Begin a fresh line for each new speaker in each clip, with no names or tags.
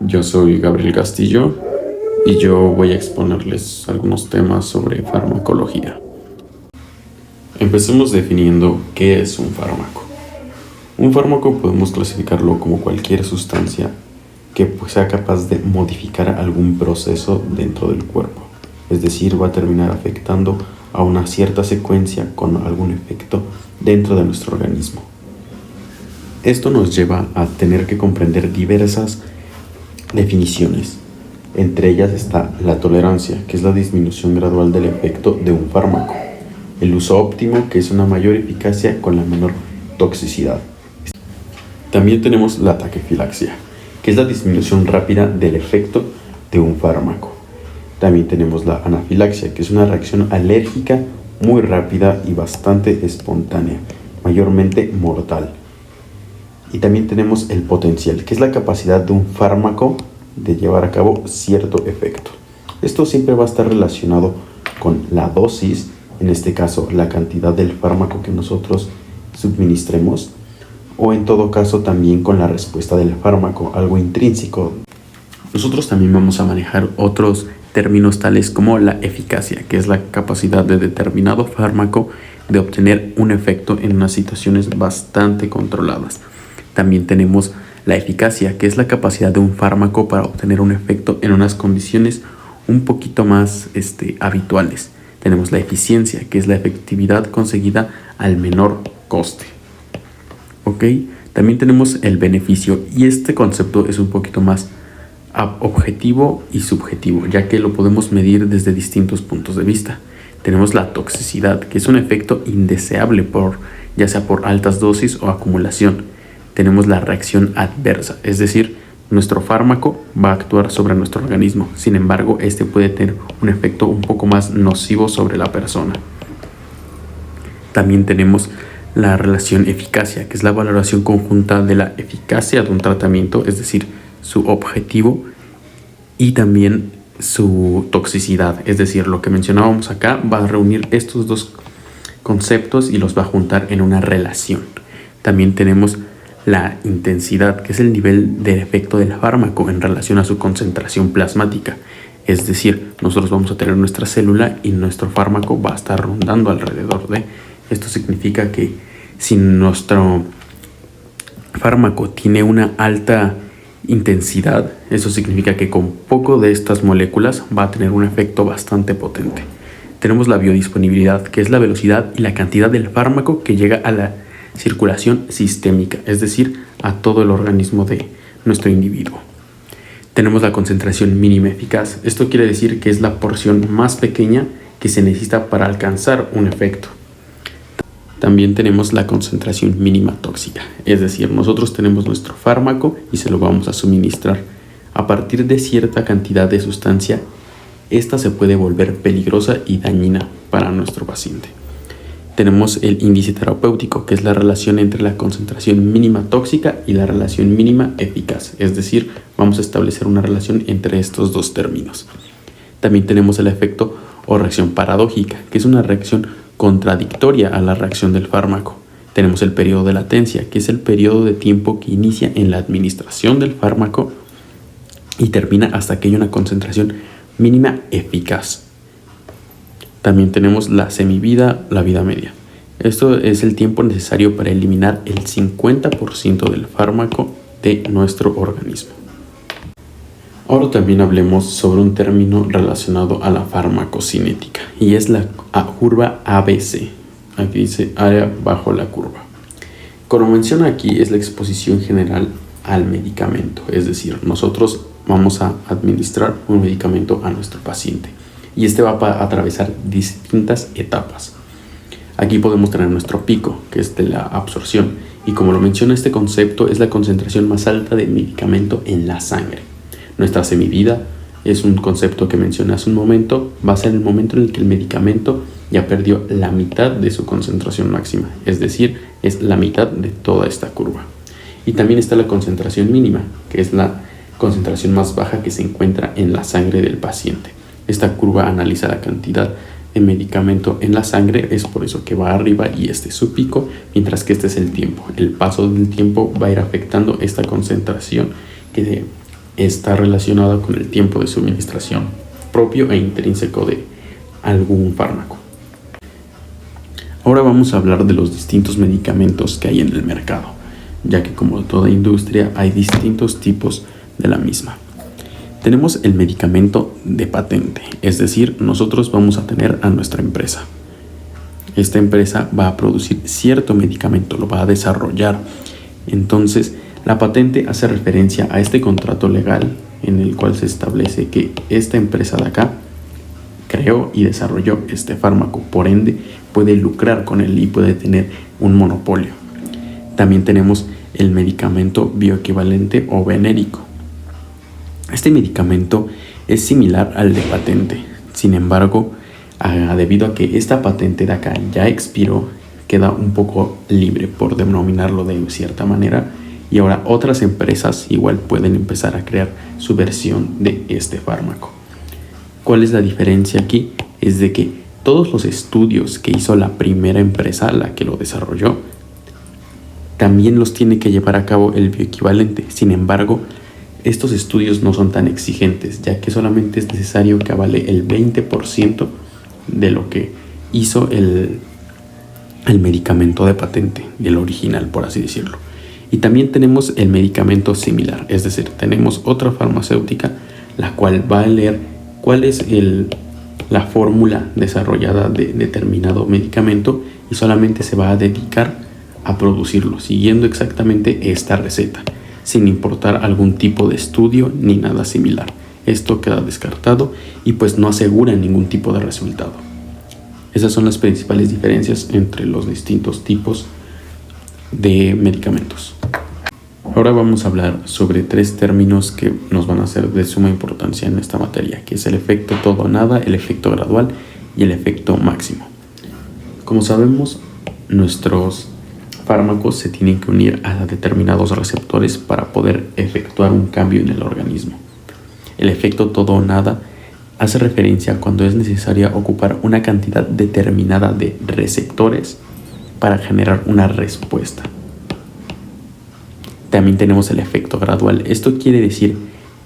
Yo soy Gabriel Castillo y yo voy a exponerles algunos temas sobre farmacología. Empecemos definiendo qué es un fármaco. Un fármaco podemos clasificarlo como cualquier sustancia que sea capaz de modificar algún proceso dentro del cuerpo. Es decir, va a terminar afectando a una cierta secuencia con algún efecto dentro de nuestro organismo. Esto nos lleva a tener que comprender diversas definiciones. Entre ellas está la tolerancia, que es la disminución gradual del efecto de un fármaco. El uso óptimo, que es una mayor eficacia con la menor toxicidad. También tenemos la taquifilaxia, que es la disminución rápida del efecto de un fármaco. También tenemos la anafilaxia, que es una reacción alérgica muy rápida y bastante espontánea, mayormente mortal. Y también tenemos el potencial, que es la capacidad de un fármaco de llevar a cabo cierto efecto. Esto siempre va a estar relacionado con la dosis, en este caso la cantidad del fármaco que nosotros suministremos, o en todo caso también con la respuesta del fármaco, algo intrínseco. Nosotros también vamos a manejar otros términos tales como la eficacia, que es la capacidad de determinado fármaco de obtener un efecto en unas situaciones bastante controladas. También tenemos la eficacia, que es la capacidad de un fármaco para obtener un efecto en unas condiciones un poquito más habituales. Tenemos la eficiencia, que es la efectividad conseguida al menor coste. ¿Ok? También tenemos el beneficio, y este concepto es un poquito más objetivo y subjetivo, ya que lo podemos medir desde distintos puntos de vista. Tenemos la toxicidad, que es un efecto indeseable ya sea por altas dosis o acumulación. Tenemos la reacción adversa, es decir, nuestro fármaco va a actuar sobre nuestro organismo. Sin embargo, este puede tener un efecto un poco más nocivo sobre la persona. También tenemos la relación eficacia, que es la valoración conjunta de la eficacia de un tratamiento, es decir, su objetivo y también su toxicidad. Es decir, lo que mencionábamos acá va a reunir estos dos conceptos y los va a juntar en una relación. También tenemos la intensidad, que es el nivel de efecto del fármaco en relación a su concentración plasmática. Es decir, nosotros vamos a tener nuestra célula y nuestro fármaco va a estar rondando alrededor de. Esto significa que si nuestro fármaco tiene una alta intensidad, eso significa que con poco de estas moléculas va a tener un efecto bastante potente. Tenemos la biodisponibilidad, que es la velocidad y la cantidad del fármaco que llega a la circulación sistémica, es decir, a todo el organismo de nuestro individuo. Tenemos la concentración mínima eficaz. Esto quiere decir que es la porción más pequeña que se necesita para alcanzar un efecto. También tenemos la concentración mínima tóxica, es decir, nosotros tenemos nuestro fármaco y se lo vamos a suministrar. A partir de cierta cantidad de sustancia, esta se puede volver peligrosa y dañina para nuestro paciente. Tenemos el índice terapéutico, que es la relación entre la concentración mínima tóxica y la relación mínima eficaz. Es decir, vamos a establecer una relación entre estos dos términos. También tenemos el efecto o reacción paradójica, que es una reacción contradictoria a la reacción del fármaco. Tenemos el periodo de latencia, que es el periodo de tiempo que inicia en la administración del fármaco y termina hasta que haya una concentración mínima eficaz. También tenemos la semivida, la vida media. Esto es el tiempo necesario para eliminar el 50% del fármaco de nuestro organismo. Ahora también hablemos sobre un término relacionado a la farmacocinética, y es la curva ABC. Aquí dice área bajo la curva. Como menciona aquí, es la exposición general al medicamento, es decir, nosotros vamos a administrar un medicamento a nuestro paciente. Y este va a atravesar distintas etapas. Aquí podemos tener nuestro pico, que es de la absorción. Y como lo menciona este concepto, es la concentración más alta de medicamento en la sangre. Nuestra semivida es un concepto que mencioné hace un momento. Va a ser el momento en el que el medicamento ya perdió la mitad de su concentración máxima. Es decir, es la mitad de toda esta curva. Y también está la concentración mínima, que es la concentración más baja que se encuentra en la sangre del paciente. Esta curva analiza la cantidad de medicamento en la sangre, es por eso que va arriba y este es su pico, mientras que este es el tiempo. El paso del tiempo va a ir afectando esta concentración que está relacionada con el tiempo de suministración propio e intrínseco de algún fármaco. Ahora vamos a hablar de los distintos medicamentos que hay en el mercado, ya que como toda industria hay distintos tipos de la misma. Tenemos el medicamento de patente, es decir, nosotros vamos a tener a nuestra empresa. Esta empresa va a producir cierto medicamento, lo va a desarrollar. Entonces, la patente hace referencia a este contrato legal en el cual se establece que esta empresa de acá creó y desarrolló este fármaco, por ende puede lucrar con él y puede tener un monopolio. También tenemos el medicamento bioequivalente o genérico. Este medicamento es similar al de patente, sin embargo, debido a que esta patente de acá ya expiró, queda un poco libre, por denominarlo de cierta manera, y ahora otras empresas igual pueden empezar a crear su versión de este fármaco. ¿Cuál es la diferencia aquí? Es de que todos los estudios que hizo la primera empresa, la que lo desarrolló, también los tiene que llevar a cabo el bioequivalente. Sin embargo, estos estudios no son tan exigentes, ya que solamente es necesario que avale el 20% de lo que hizo el medicamento de patente, del original, por así decirlo. Y también tenemos el medicamento similar, es decir, tenemos otra farmacéutica la cual va a leer cuál es la fórmula desarrollada de determinado medicamento y solamente se va a dedicar a producirlo, siguiendo exactamente esta receta, sin importar algún tipo de estudio ni nada similar. Esto queda descartado y pues no asegura ningún tipo de resultado. Esas son las principales diferencias entre los distintos tipos de medicamentos. Ahora vamos a hablar sobre 3 términos que nos van a ser de suma importancia en esta materia, que es el efecto todo o nada, el efecto gradual y el efecto máximo. Como sabemos, nuestros fármacos se tienen que unir a determinados receptores para poder efectuar un cambio en el organismo. El efecto todo o nada hace referencia a cuando es necesaria ocupar una cantidad determinada de receptores para generar una respuesta. También tenemos el efecto gradual. Esto quiere decir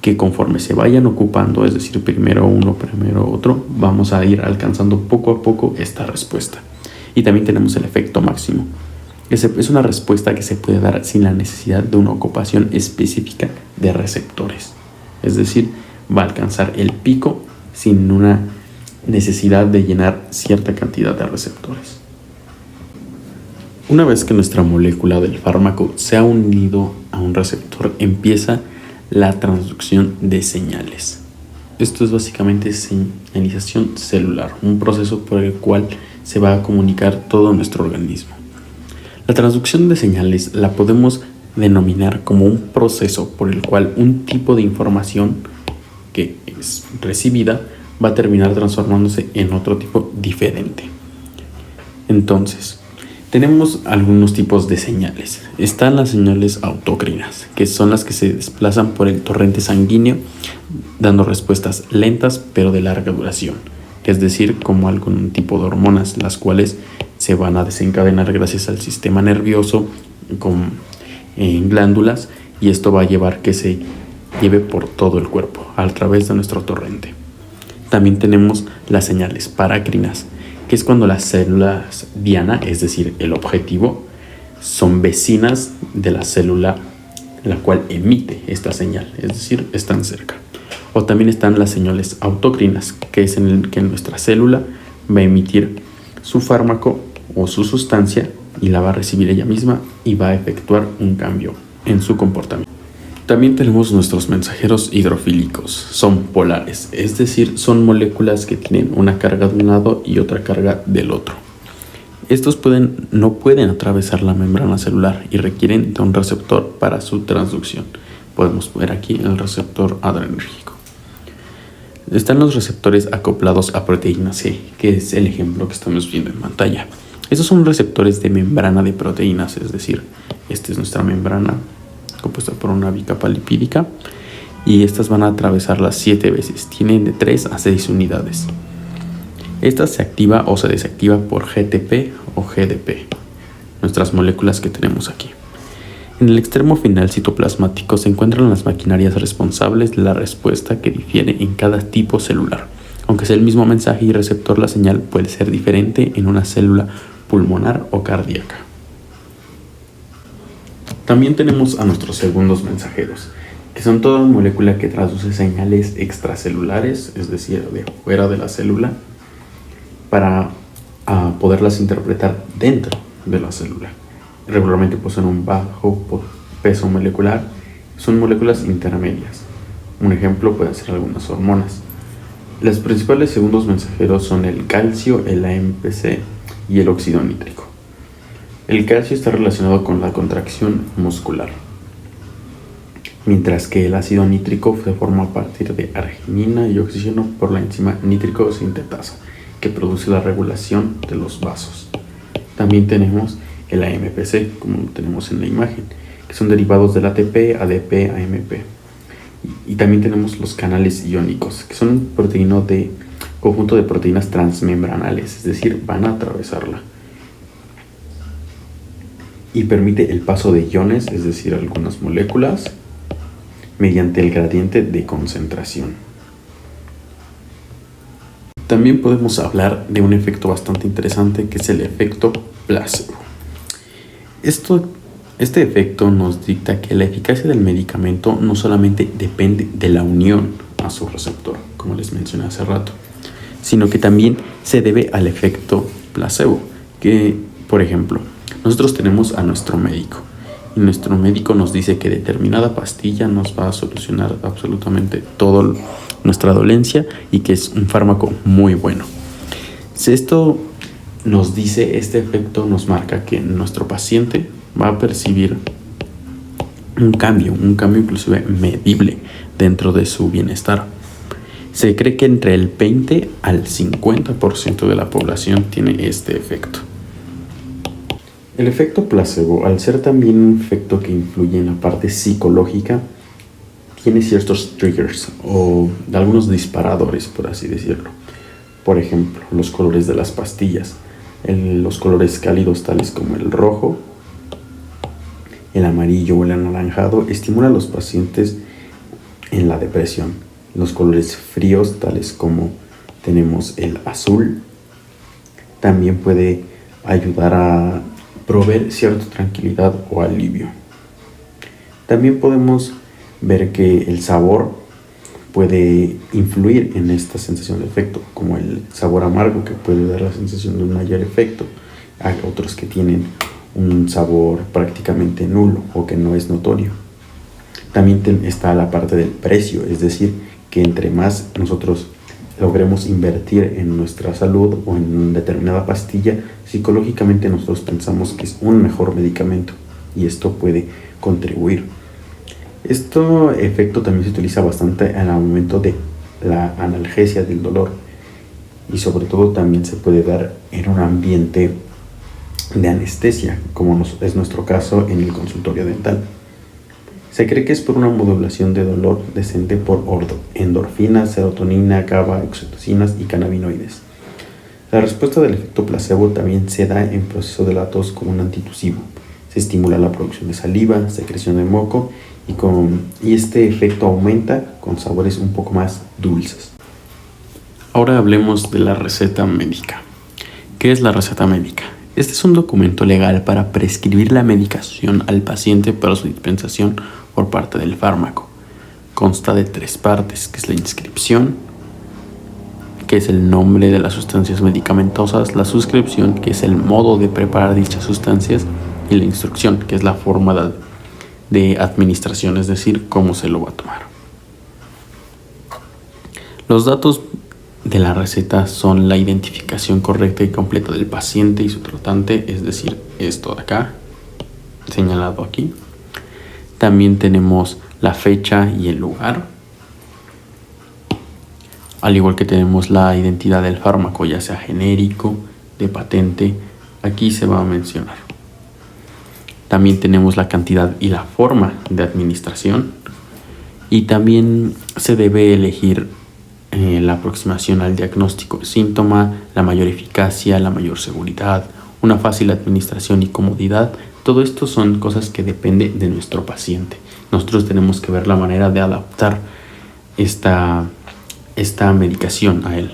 que conforme se vayan ocupando, es decir, primero uno, primero otro, vamos a ir alcanzando poco a poco esta respuesta. Y también tenemos el efecto máximo. Es una respuesta que se puede dar sin la necesidad de una ocupación específica de receptores. Es decir, va a alcanzar el pico sin una necesidad de llenar cierta cantidad de receptores. Una vez que nuestra molécula del fármaco se ha unido a un receptor, empieza la transducción de señales. Esto es básicamente señalización celular, un proceso por el cual se va a comunicar todo nuestro organismo. La transducción de señales la podemos denominar como un proceso por el cual un tipo de información que es recibida va a terminar transformándose en otro tipo diferente. Entonces, tenemos algunos tipos de señales. Están las señales autócrinas, que son las que se desplazan por el torrente sanguíneo, dando respuestas lentas pero de larga duración, es decir, como algún tipo de hormonas, las cuales se van a desencadenar gracias al sistema nervioso en glándulas, y esto va a llevar que se lleve por todo el cuerpo a través de nuestro torrente. También tenemos las señales parácrinas, que es cuando las células diana, es decir, el objetivo, son vecinas de la célula la cual emite esta señal, es decir, están cerca. O también están las señales autócrinas, que es en el que nuestra célula va a emitir su fármaco o su sustancia y la va a recibir ella misma y va a efectuar un cambio en su comportamiento. También tenemos nuestros mensajeros hidrofílicos, son polares, es decir, son moléculas que tienen una carga de un lado y otra carga del otro. Estos no pueden atravesar la membrana celular y requieren de un receptor para su transducción. Podemos ver aquí el receptor adrenérgico. Están los receptores acoplados a proteína C, que es el ejemplo que estamos viendo en pantalla. Estos son receptores de membrana de proteínas, es decir, esta es nuestra membrana compuesta por una bicapa lipídica, y estas van a atravesarlas 7 veces, tienen de 3 a 6 unidades. Esta se activa o se desactiva por GTP o GDP, nuestras moléculas que tenemos aquí. En el extremo final citoplasmático se encuentran las maquinarias responsables de la respuesta que difiere en cada tipo celular. Aunque sea el mismo mensaje y receptor, la señal puede ser diferente en una célula pulmonar o cardíaca. También tenemos a nuestros segundos mensajeros, que son toda molécula que traduce señales extracelulares, es decir, de fuera de la célula, para poderlas interpretar dentro de la célula. Regularmente poseen un bajo peso molecular, son moléculas intermedias. Un ejemplo puede ser algunas hormonas. Los principales segundos mensajeros son el calcio, el AMPC y el óxido nítrico. El calcio está relacionado con la contracción muscular, mientras que el ácido nítrico se forma a partir de arginina y oxígeno por la enzima nítrico sintetasa, que produce la regulación de los vasos. También tenemos el AMPC, como lo tenemos en la imagen, que son derivados del ATP, ADP, AMP. Y también tenemos los canales iónicos, que son un conjunto de proteínas transmembranales, es decir, van a atravesarla. Y permite el paso de iones, es decir, algunas moléculas, mediante el gradiente de concentración. También podemos hablar de un efecto bastante interesante, que es el efecto placebo. Este efecto nos dicta que la eficacia del medicamento no solamente depende de la unión a su receptor, como les mencioné hace rato, sino que también se debe al efecto placebo, que, por ejemplo, nosotros tenemos a nuestro médico y nuestro médico nos dice que determinada pastilla nos va a solucionar absolutamente toda nuestra dolencia y que es un fármaco muy bueno. Si esto nos dice, este efecto nos marca que nuestro paciente va a percibir un cambio inclusive medible dentro de su bienestar. Se cree que entre el 20 al 50% de la población tiene este efecto. El efecto placebo, al ser también un efecto que influye en la parte psicológica, tiene ciertos triggers o algunos disparadores, por así decirlo. Por ejemplo, los colores de las pastillas. Los colores cálidos tales como el rojo, el amarillo o el anaranjado estimulan a los pacientes en la depresión. Los colores fríos tales como tenemos el azul también puede ayudar a proveer cierta tranquilidad o alivio. También podemos ver que el sabor puede influir en esta sensación de efecto, como el sabor amargo, que puede dar la sensación de un mayor efecto. Hay otros que tienen un sabor prácticamente nulo o que no es notorio. También está la parte del precio, es decir, que entre más nosotros logremos invertir en nuestra salud o en determinada pastilla, psicológicamente nosotros pensamos que es un mejor medicamento y esto puede contribuir. Este efecto también se utiliza bastante en el momento de la analgesia del dolor y sobre todo también se puede dar en un ambiente de anestesia, como es nuestro caso en el consultorio dental. Se cree que es por una modulación de dolor decente por endorfinas, serotonina, GABA, oxitocinas y cannabinoides. La respuesta del efecto placebo también se da en proceso de la tos como un antitusivo. Se estimula la producción de saliva, secreción de moco y este efecto aumenta con sabores un poco más dulces. Ahora hablemos de la receta médica. ¿Qué es la receta médica? Este es un documento legal para prescribir la medicación al paciente para su dispensación por parte del fármaco. Consta de 3 partes, que es la inscripción, que es el nombre de las sustancias medicamentosas, la suscripción, que es el modo de preparar dichas sustancias, y la instrucción, que es la forma de administración, es decir, cómo se lo va a tomar. Los datos de la receta son la identificación correcta y completa del paciente y su tratante, es decir, esto de acá, señalado aquí. También tenemos la fecha y el lugar, al igual que tenemos la identidad del fármaco, ya sea genérico, de patente, aquí se va a mencionar. También tenemos la cantidad y la forma de administración y también se debe elegir la aproximación al diagnóstico síntoma, la mayor eficacia, la mayor seguridad, una fácil administración y comodidad Todo esto son cosas que dependen de nuestro paciente. Nosotros tenemos que ver la manera de adaptar esta medicación a él.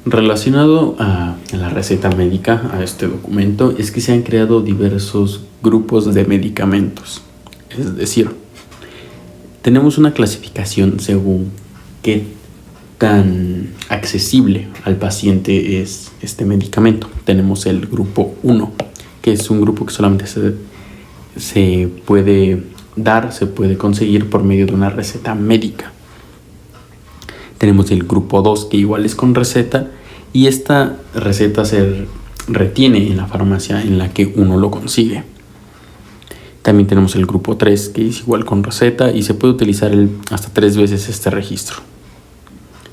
Relacionado a la receta médica, a este documento, es que se han creado diversos grupos de medicamentos. Es decir, tenemos una clasificación según qué tan accesible al paciente es este medicamento. Tenemos el grupo 1, que es un grupo que solamente se puede conseguir por medio de una receta médica. Tenemos el grupo 2, que igual es con receta, y esta receta se retiene en la farmacia en la que uno lo consigue. También tenemos el grupo 3, que es igual con receta y se puede utilizar hasta 3 veces este registro.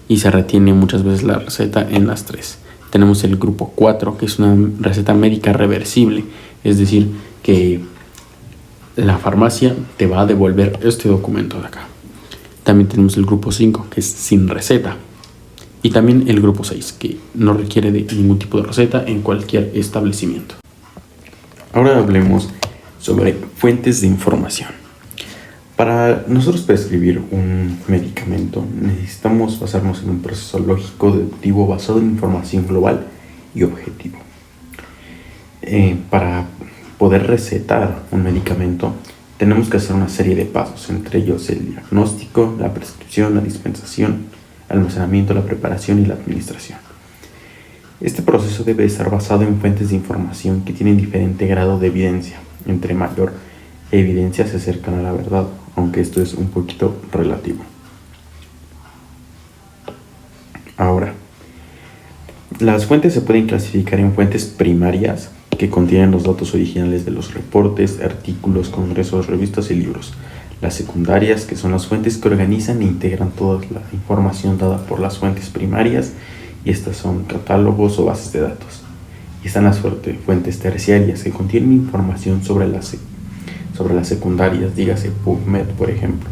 Y se retiene muchas veces la receta en las 3. Tenemos el grupo 4, que es una receta médica reversible, es decir, que la farmacia te va a devolver este documento de acá. También tenemos el grupo 5, que es sin receta. Y también el grupo 6, que no requiere de ningún tipo de receta en cualquier establecimiento. Ahora hablemos sobre fuentes de información. Para nosotros prescribir un medicamento necesitamos basarnos en un proceso lógico deductivo basado en información global y objetivo. Para poder recetar un medicamento tenemos que hacer una serie de pasos, entre ellos el diagnóstico, la prescripción, la dispensación, el almacenamiento, la preparación y la administración. Este proceso debe estar basado en fuentes de información que tienen diferente grado de evidencia. Entre mayor evidencia se acercan a la verdad, aunque esto es un poquito relativo. Ahora, las fuentes se pueden clasificar en fuentes primarias, que contienen los datos originales de los reportes, artículos, congresos, revistas y libros. Las secundarias, que son las fuentes que organizan e integran toda la información dada por las fuentes primarias, y estas son catálogos o bases de datos. Y están las fuentes terciarias, que contienen información sobre las secundarias, dígase PubMed, por ejemplo.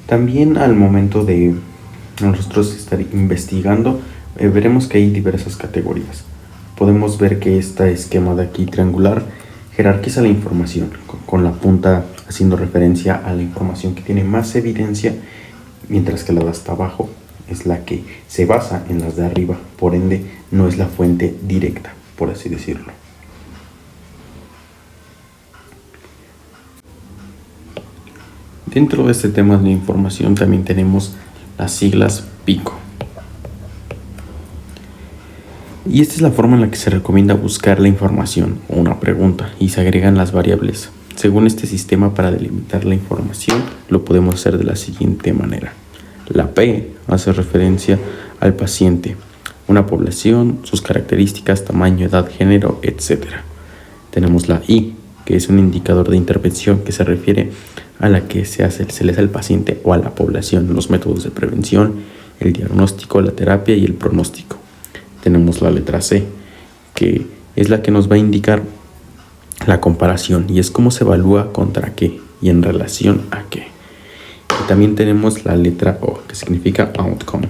También al momento de nosotros estar investigando, veremos que hay diversas categorías. Podemos ver que este esquema de aquí triangular jerarquiza la información, con la punta haciendo referencia a la información que tiene más evidencia, mientras que la de hasta abajo es la que se basa en las de arriba, por ende no es la fuente directa, por así decirlo. Dentro de este tema de información también tenemos las siglas PICO. Y esta es la forma en la que se recomienda buscar la información o una pregunta, y se agregan las variables. Según este sistema, para delimitar la información lo podemos hacer de la siguiente manera. La P hace referencia al paciente, una población, sus características, tamaño, edad, género, etc. Tenemos la I, que es un indicador de intervención que se refiere a la que se le hace al paciente o a la población, los métodos de prevención, el diagnóstico, la terapia y el pronóstico. Tenemos la letra C, que es la que nos va a indicar la comparación, y es cómo se evalúa contra qué y en relación a qué. Y también tenemos la letra O, que significa outcome,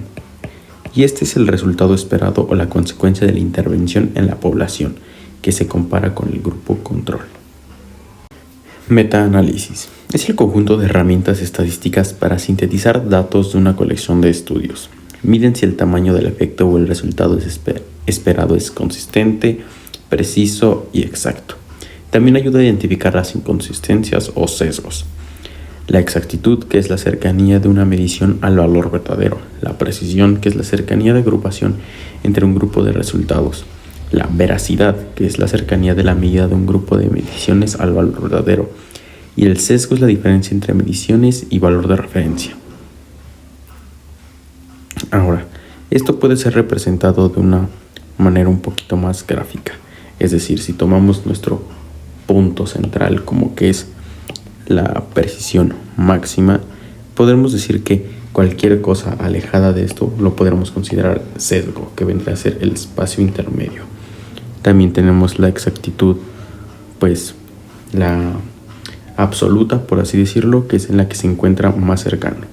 y este es el resultado esperado o la consecuencia de la intervención en la población, que se compara con el grupo control. Metaanálisis es el conjunto de herramientas estadísticas para sintetizar datos de una colección de estudios. Miden si el tamaño del efecto o el resultado esperado es consistente, preciso y exacto. También ayuda a identificar las inconsistencias o sesgos. La exactitud, que es la cercanía de una medición al valor verdadero. La precisión, que es la cercanía de agrupación entre un grupo de resultados. La veracidad, que es la cercanía de la medida de un grupo de mediciones al valor verdadero. Y el sesgo es la diferencia entre mediciones y valor de referencia. Ahora, esto puede ser representado de una manera un poquito más gráfica. Es decir, si tomamos nuestro punto central como que es la precisión máxima, podremos decir que cualquier cosa alejada de esto lo podremos considerar sesgo, que vendría a ser el espacio intermedio. También tenemos la exactitud, pues la absoluta, por así decirlo, que es en la que se encuentra más cercano.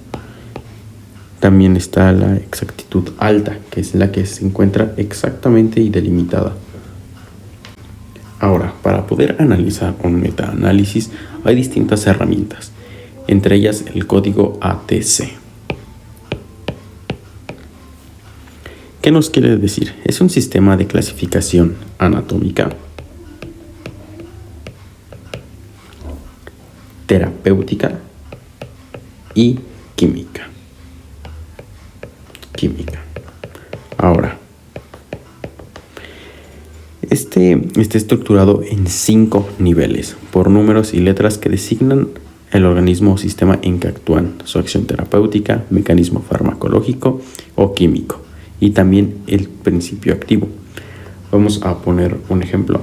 También está la exactitud alta, que es la que se encuentra exactamente y delimitada. Ahora, para poder analizar un metaanálisis hay distintas herramientas, entre ellas el código ATC. ¿Qué nos quiere decir? Es un sistema de clasificación anatómica, terapéutica y química. Ahora, este está estructurado en 5 niveles por números y letras que designan el organismo o sistema en que actúan, su acción terapéutica, mecanismo farmacológico o químico, y también el principio activo. Vamos a poner un ejemplo,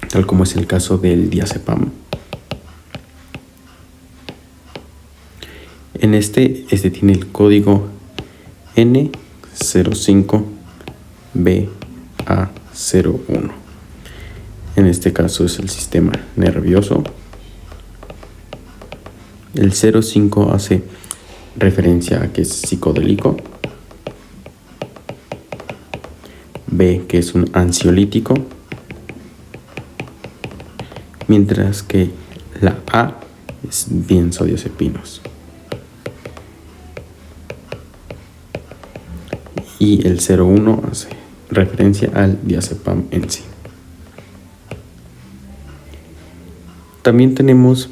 tal como es el caso del diazepam. En este tiene el código N05BA01. En este caso es el sistema nervioso. El 05 hace referencia a que es psicodélico. B, que es un ansiolítico. Mientras que la A es benzodiazepinas. Y el 01 hace referencia al diazepam en sí. También tenemos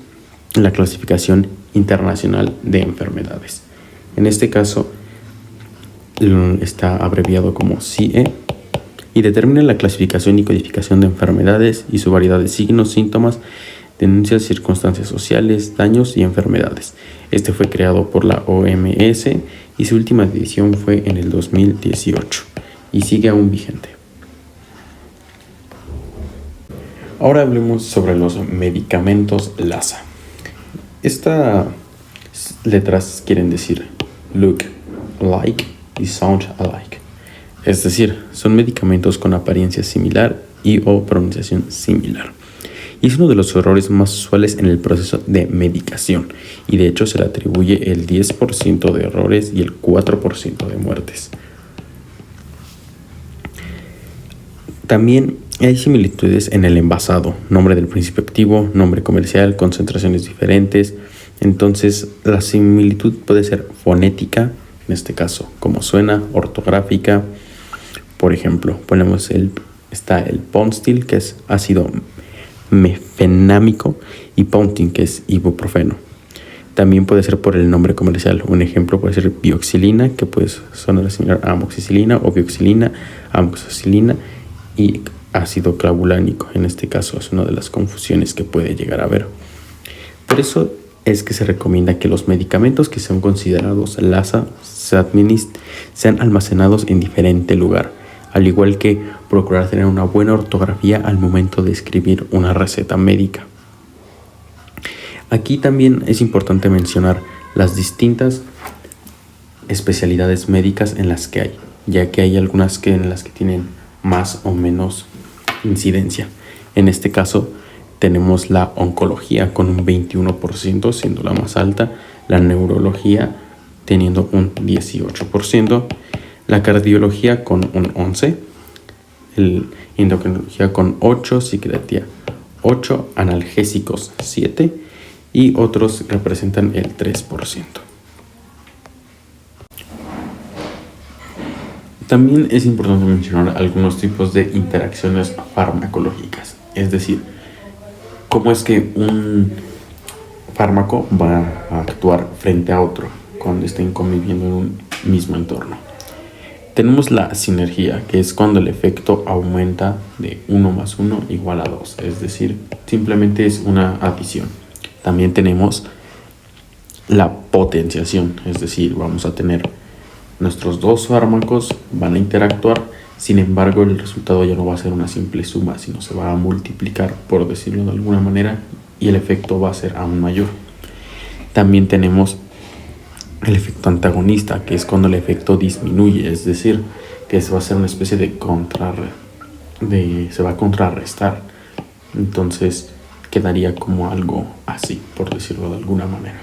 la clasificación internacional de enfermedades. En este caso está abreviado como CIE y determina la clasificación y codificación de enfermedades y su variedad de signos, síntomas, denuncias, circunstancias sociales, daños y enfermedades. Este fue creado por la OMS y su última edición fue en el 2018 y sigue aún vigente. Ahora hablemos sobre los medicamentos LASA. Estas letras quieren decir look alike y sound alike. Es decir, son medicamentos con apariencia similar y o pronunciación similar. Y es uno de los errores más usuales en el proceso de medicación, y de hecho se le atribuye el 10% de errores y el 4% de muertes. También hay similitudes en el envasado, nombre del principio activo, nombre comercial, concentraciones diferentes. Entonces la similitud puede ser fonética, en este caso, como suena, ortográfica. Por ejemplo, está el Ponstil, que es ácido mefenámico, y Pontin, que es ibuprofeno. También puede ser por el nombre comercial. Un ejemplo puede ser bioxilina, que puede sonar similar a amoxicilina, o bioxilina, amoxicilina y ácido clavulánico. En este caso es una de las confusiones que puede llegar a haber. Por eso es que se recomienda que los medicamentos que sean considerados LASA sean almacenados en diferente lugar, al igual que procurar tener una buena ortografía al momento de escribir una receta médica. Aquí también es importante mencionar las distintas especialidades médicas en las que hay, ya que hay algunas en las que tienen más o menos incidencia. En este caso tenemos la oncología con un 21%, siendo la más alta, la neurología teniendo un 18%, la cardiología con un 11%, el endocrinología con 8%, psiquiatría 8%, analgésicos 7% y otros representan el 3%. También es importante mencionar algunos tipos de interacciones farmacológicas, es decir, cómo es que un fármaco va a actuar frente a otro cuando estén conviviendo en un mismo entorno. Tenemos la sinergia, que es cuando el efecto aumenta de 1 más 1 igual a 2, es decir, simplemente es una adición. También tenemos la potenciación, es decir, vamos a tener nuestros dos fármacos, van a interactuar, sin embargo el resultado ya no va a ser una simple suma, sino se va a multiplicar, por decirlo de alguna manera, y el efecto va a ser aún mayor. También tenemos el efecto antagonista, que es cuando el efecto disminuye, es decir, que se va a hacer una especie de se va a contrarrestar. Entonces quedaría como algo así, por decirlo de alguna manera.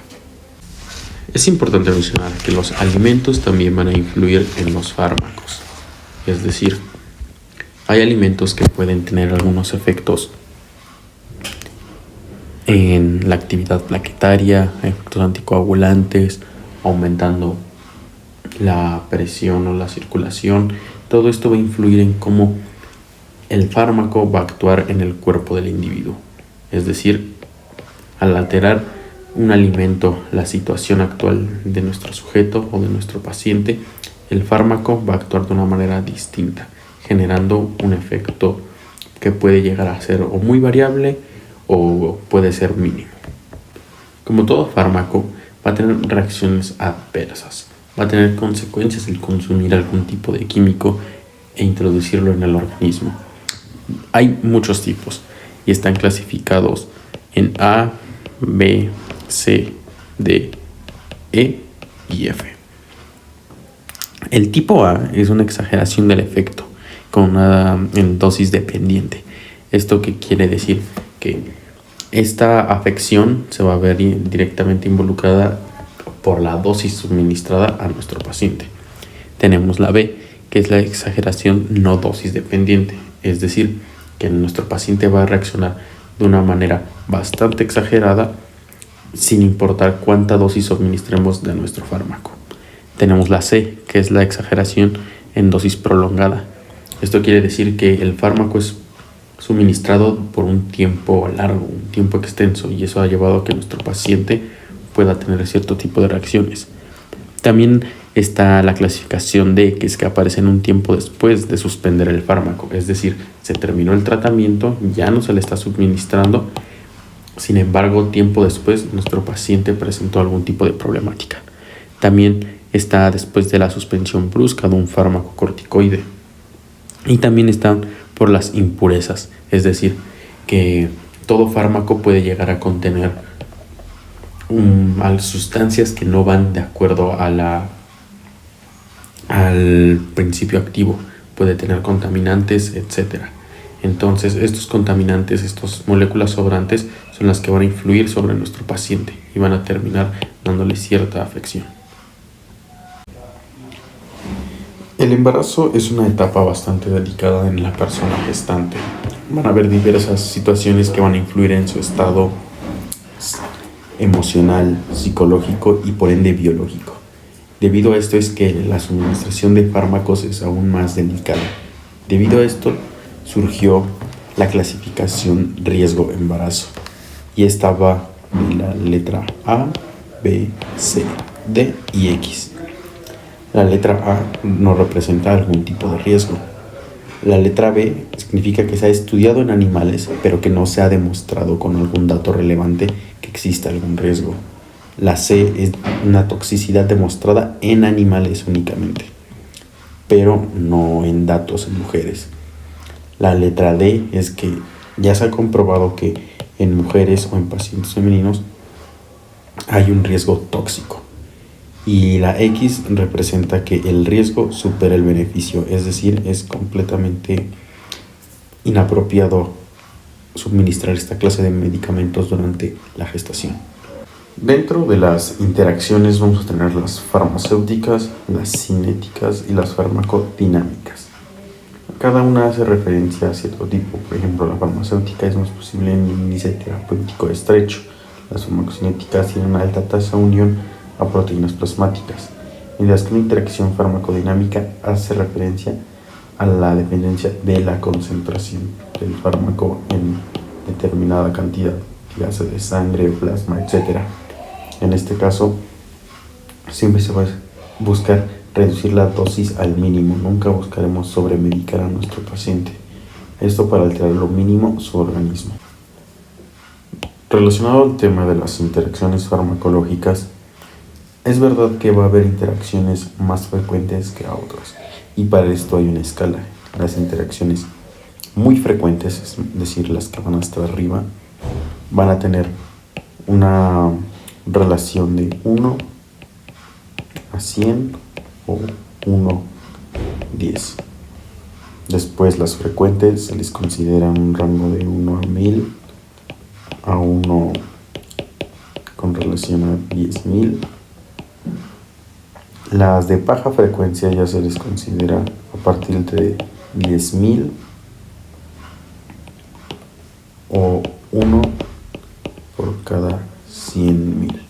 Es importante mencionar que los alimentos también van a influir en los fármacos. Es decir, hay alimentos que pueden tener algunos efectos en la actividad plaquetaria, efectos anticoagulantes, aumentando la presión o la circulación. Todo esto va a influir en cómo el fármaco va a actuar en el cuerpo del individuo. Es decir, al alterar un alimento, la situación actual de nuestro sujeto o de nuestro paciente, el fármaco va a actuar de una manera distinta, generando un efecto que puede llegar a ser o muy variable o puede ser mínimo. Como todo fármaco, va a tener reacciones adversas, va a tener consecuencias el consumir algún tipo de químico e introducirlo en el organismo. Hay muchos tipos y están clasificados en A, B, C, D, E y F. El tipo A es una exageración del efecto con una dosis dependiente. ¿Esto qué quiere decir? Que esta afección se va a ver directamente involucrada por la dosis suministrada a nuestro paciente. Tenemos la B, que es la exageración no dosis dependiente, es decir, que nuestro paciente va a reaccionar de una manera bastante exagerada sin importar cuánta dosis suministremos de nuestro fármaco. Tenemos la C, que es la exageración en dosis prolongada. Esto quiere decir que el fármaco es suministrado por un tiempo largo, un tiempo extenso, y eso ha llevado a que nuestro paciente pueda tener cierto tipo de reacciones. También está la clasificación D, que es que aparece en un tiempo después de suspender el fármaco, es decir, se terminó el tratamiento, ya no se le está suministrando, sin embargo, tiempo después nuestro paciente presentó algún tipo de problemática. También está después de la suspensión brusca de un fármaco corticoide. Y también están por las impurezas, es decir, que todo fármaco puede llegar a contener sustancias que no van de acuerdo a al principio activo. Puede tener contaminantes, etc. Entonces, estos contaminantes, estas moléculas sobrantes, son las que van a influir sobre nuestro paciente y van a terminar dándole cierta afección. El embarazo es una etapa bastante delicada en la persona gestante. Van a haber diversas situaciones que van a influir en su estado emocional, psicológico y por ende biológico. Debido a esto es que la suministración de fármacos es aún más delicada. Debido a esto surgió la clasificación riesgo-embarazo y esta va de la letra A, B, C, D y X. La letra A no representa algún tipo de riesgo. La letra B significa que se ha estudiado en animales, pero que no se ha demostrado con algún dato relevante que exista algún riesgo. La C es una toxicidad demostrada en animales únicamente, pero no en datos en mujeres. La letra D es que ya se ha comprobado que en mujeres o en pacientes femeninos hay un riesgo tóxico. Y la X representa que el riesgo supera el beneficio, es decir, es completamente inapropiado suministrar esta clase de medicamentos durante la gestación. Dentro de las interacciones vamos a tener las farmacéuticas, las cinéticas y las farmacodinámicas. Cada una hace referencia a cierto tipo. Por ejemplo, la farmacéutica es más posible en un índice terapéutico estrecho. Las farmacocinéticas tienen una alta tasa de unión a proteínas plasmáticas, mientras que una interacción farmacodinámica hace referencia a la dependencia de la concentración del fármaco en determinada cantidad, ya sea de sangre, plasma, etc. En este caso, siempre se va a buscar reducir la dosis al mínimo, nunca buscaremos sobremedicar a nuestro paciente, esto para alterar lo mínimo su organismo. Relacionado al tema de las interacciones farmacológicas, es verdad que va a haber interacciones más frecuentes que a otras, y para esto hay una escala. Las interacciones muy frecuentes, es decir, las que van hasta arriba, van a tener una relación de 1 a 100 o 1:10. Después las frecuentes se les considera un rango de 1 a 1000 a 1 con relación a 10.000 Las de baja frecuencia ya se les considera a partir de 10.000 o 1 por cada 100.000.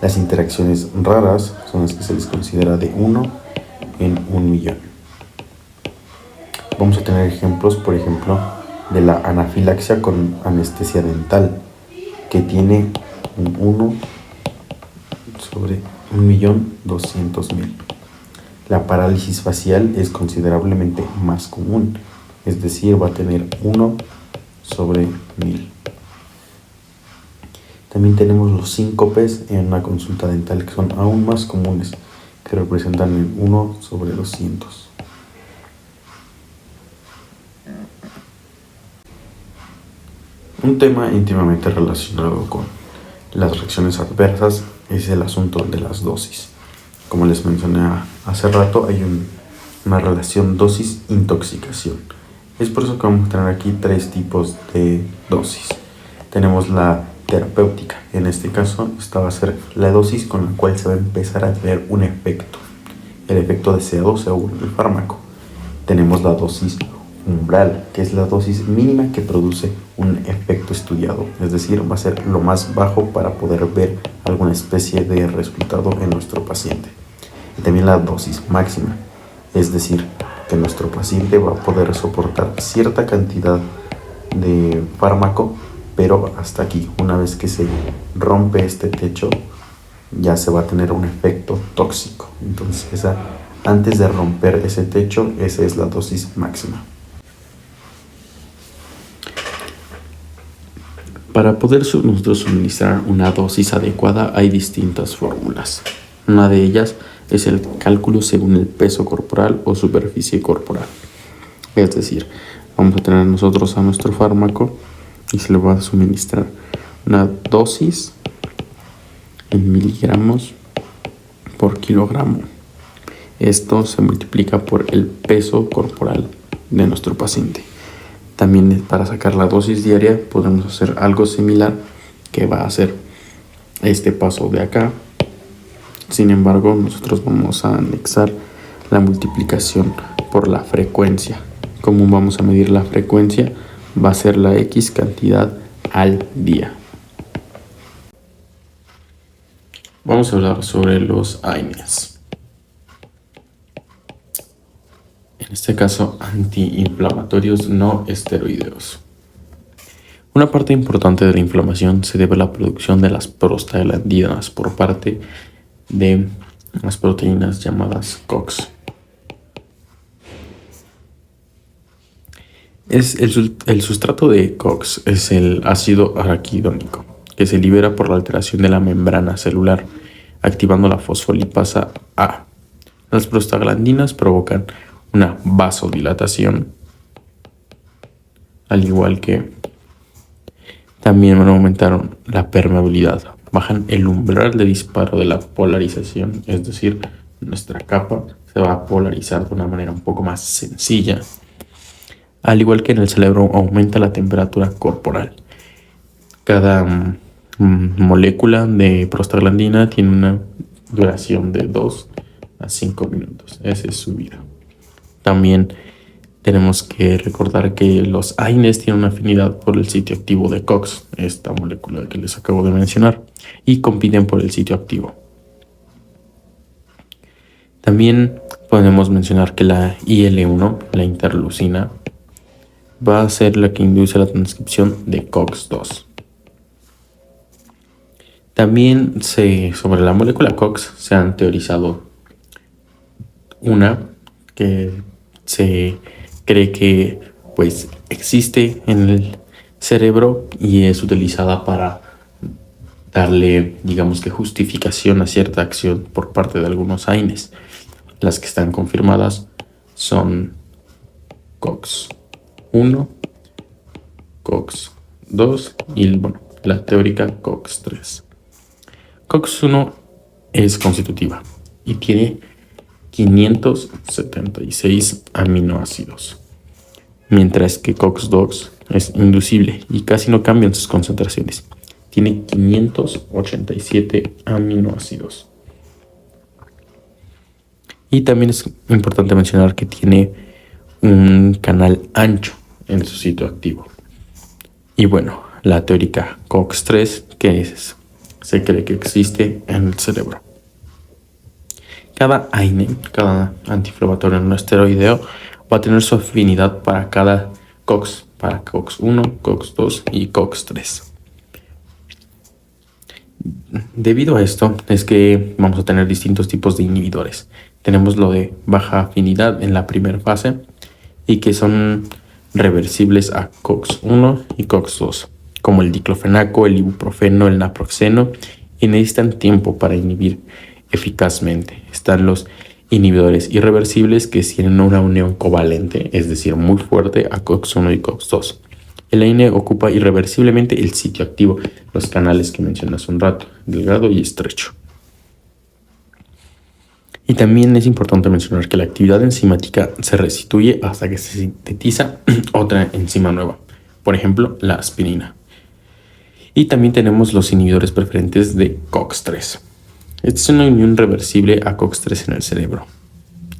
Las interacciones raras son las que se les considera de 1 en 1.000.000. Vamos a tener ejemplos, por ejemplo, de la anafilaxia con anestesia dental, que tiene un 1 sobre 1.200.000. La parálisis facial es considerablemente más común, es decir, va a tener 1 sobre 1.000. También tenemos los síncopes en una consulta dental, que son aún más comunes, que representan el 1 sobre 200. Un tema íntimamente relacionado con las reacciones adversas es el asunto de las dosis. Como les mencioné hace rato, hay una relación dosis-intoxicación. Es por eso que vamos a tener aquí 3 tipos de dosis. Tenemos la terapéutica. En este caso, esta va a ser la dosis con la cual se va a empezar a tener un efecto, el efecto deseado según el fármaco. Tenemos la dosis umbral, que es la dosis mínima que produce un efecto estudiado, es decir, va a ser lo más bajo para poder ver alguna especie de resultado en nuestro paciente. Y también la dosis máxima, es decir, que nuestro paciente va a poder soportar cierta cantidad de fármaco, pero hasta aquí. Una vez que se rompe este techo, ya se va a tener un efecto tóxico. Entonces, antes de romper ese techo, esa es la dosis máxima. Para poder nosotros suministrar una dosis adecuada hay distintas fórmulas. Una de ellas es el cálculo según el peso corporal o superficie corporal. Es decir, vamos a tener nosotros a nuestro fármaco y se le va a suministrar una dosis en miligramos por kilogramo. Esto se multiplica por el peso corporal de nuestro paciente. También para sacar la dosis diaria podemos hacer algo similar, que va a ser este paso de acá. Sin embargo, nosotros vamos a anexar la multiplicación por la frecuencia. ¿Cómo vamos a medir la frecuencia? Va a ser la X cantidad al día. Vamos a hablar sobre los AINES. En este caso, antiinflamatorios no esteroideos. Una parte importante de la inflamación se debe a la producción de las prostaglandinas por parte de las proteínas llamadas COX. El sustrato de COX es el ácido araquidónico, que se libera por la alteración de la membrana celular, activando la fosfolipasa A. Las prostaglandinas provocan una vasodilatación, al igual que también aumentaron la permeabilidad, bajan el umbral de disparo de la polarización, es decir, nuestra capa se va a polarizar de una manera un poco más sencilla. Al igual que en el cerebro, aumenta la temperatura corporal. Cada molécula de prostaglandina tiene una duración de 2 a 5 minutos. Esa es su vida. También tenemos que recordar que los AINES tienen una afinidad por el sitio activo de COX, esta molécula que les acabo de mencionar, y compiten por el sitio activo. También podemos mencionar que la IL-1, la interleucina, va a ser la que induce la transcripción de COX-2. También sobre la molécula COX se han teorizado una que se cree que pues existe en el cerebro y es utilizada para darle, digamos que, justificación a cierta acción por parte de algunos AINES. Las que están confirmadas son COX-1, COX-2 y la teórica COX-3. COX-1 es constitutiva y tiene 576 aminoácidos, mientras que COX-2 es inducible y casi no cambian sus concentraciones. Tiene 587 aminoácidos. Y también es importante mencionar que tiene un canal ancho en su sitio activo. Y bueno, la teórica COX-3, que se cree que existe en el cerebro. Cada AINE, cada antiinflamatorio no esteroideo, va a tener su afinidad para cada COX, para COX-1, COX-2 y COX-3. Debido a esto es que vamos a tener distintos tipos de inhibidores. Tenemos lo de baja afinidad en la primera fase y que son reversibles a COX-1 y COX-2, como el diclofenaco, el ibuprofeno, el naproxeno, y necesitan tiempo para inhibir eficazmente. Están los inhibidores irreversibles que tienen una unión covalente, es decir, muy fuerte a COX-1 y COX-2. El AINE ocupa irreversiblemente el sitio activo, los canales que mencioné hace un rato, delgado y estrecho. Y también es importante mencionar que la actividad enzimática se restituye hasta que se sintetiza otra enzima nueva, por ejemplo, la aspirina. Y también tenemos los inhibidores preferentes de COX-3. Esta es una unión reversible a COX-3 en el cerebro.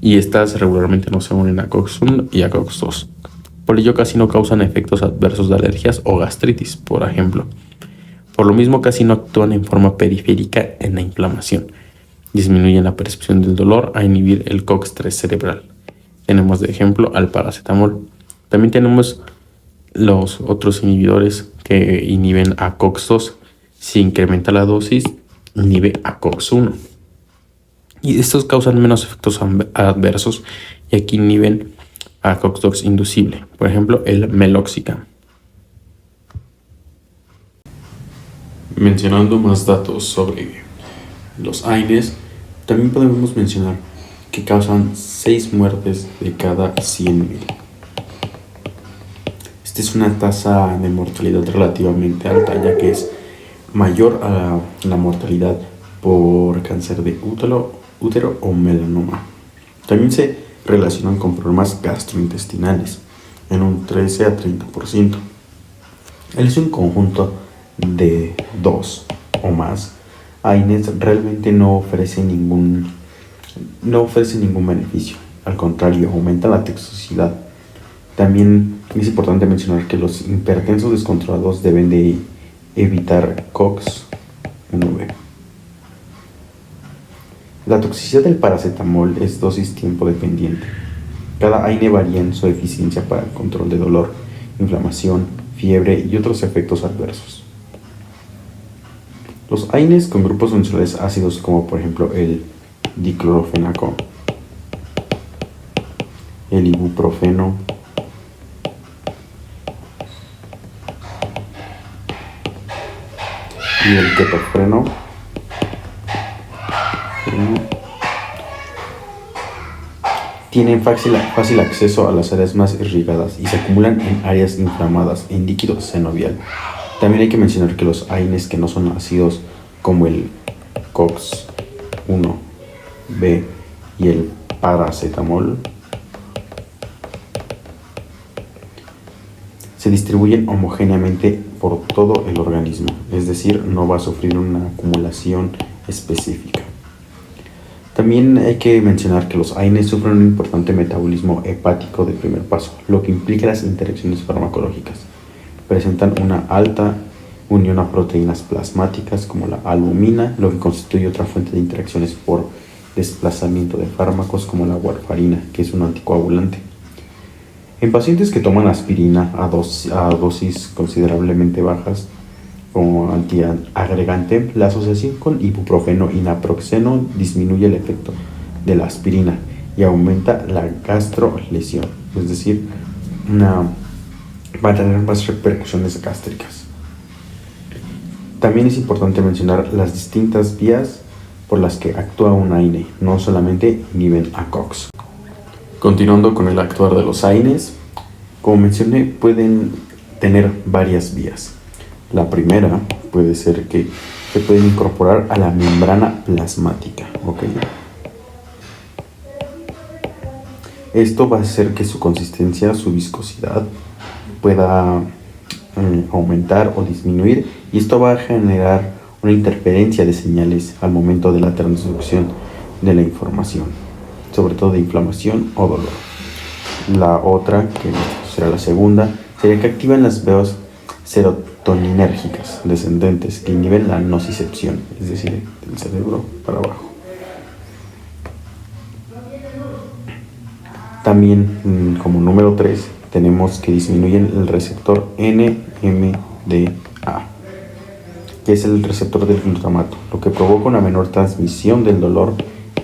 Y estas regularmente no se unen a COX-1 y a COX-2. Por ello casi no causan efectos adversos de alergias o gastritis, por ejemplo. Por lo mismo casi no actúan en forma periférica en la inflamación. Disminuyen la percepción del dolor a inhibir el COX-3 cerebral. Tenemos de ejemplo al paracetamol. También tenemos los otros inhibidores que inhiben a COX-2. Si incrementa la dosis, inhibe a COX-1. Y estos causan menos efectos adversos y aquí inhiben a COX-2 inducible. Por ejemplo, el meloxicam. Mencionando más datos sobre los AINES, también podemos mencionar que causan 6 muertes de cada 100.000. Esta es una tasa de mortalidad relativamente alta, ya que es mayor a la mortalidad por cáncer de útero o melanoma. También se relacionan con problemas gastrointestinales en un 13 a 30%. Es un conjunto de 2 o más AINES realmente no ofrece ningún beneficio. Al contrario, aumenta la toxicidad. También es importante mencionar que los hipertensos descontrolados deben de evitar COX-1B. La toxicidad del paracetamol es dosis-tiempo dependiente. Cada AINE varía en su eficiencia para el control de dolor, inflamación, fiebre y otros efectos adversos. Los AINES con grupos funcionales ácidos, como por ejemplo el diclofenaco, el ibuprofeno, y el ketopreno, tienen fácil acceso a las áreas más irrigadas y se acumulan en áreas inflamadas en líquido sinovial. También hay que mencionar que los AINES que no son ácidos, como el COX-1B y el paracetamol, se distribuyen homogéneamente por todo el organismo, es decir, no va a sufrir una acumulación específica. También hay que mencionar que los AINES sufren un importante metabolismo hepático de primer paso, lo que implica las interacciones farmacológicas. Presentan una alta unión a proteínas plasmáticas como la albumina, lo que constituye otra fuente de interacciones por desplazamiento de fármacos como la warfarina, que es un anticoagulante. En pacientes que toman aspirina a dosis considerablemente bajas como antiagregante, la asociación con ibuprofeno y naproxeno disminuye el efecto de la aspirina y aumenta la gastrolesión, es decir, va a tener más repercusiones gástricas. También es importante mencionar las distintas vías por las que actúa un AINE, no solamente inhiben a COX. Continuando con el actuar de los AINES, como mencioné, pueden tener varias vías. La primera puede ser que se pueden incorporar a la membrana plasmática, ¿ok? Esto va a hacer que su consistencia, su viscosidad pueda aumentar o disminuir, y esto va a generar una interferencia de señales al momento de la transducción de la información. sobre todo de inflamación o dolor. La otra, que será la segunda, sería que activan las vías serotoninérgicas descendentes que inhiben la nocicepción, es decir, del cerebro para abajo. También, como número 3, tenemos que disminuyen el receptor NMDA, que es el receptor del glutamato, lo que provoca una menor transmisión del dolor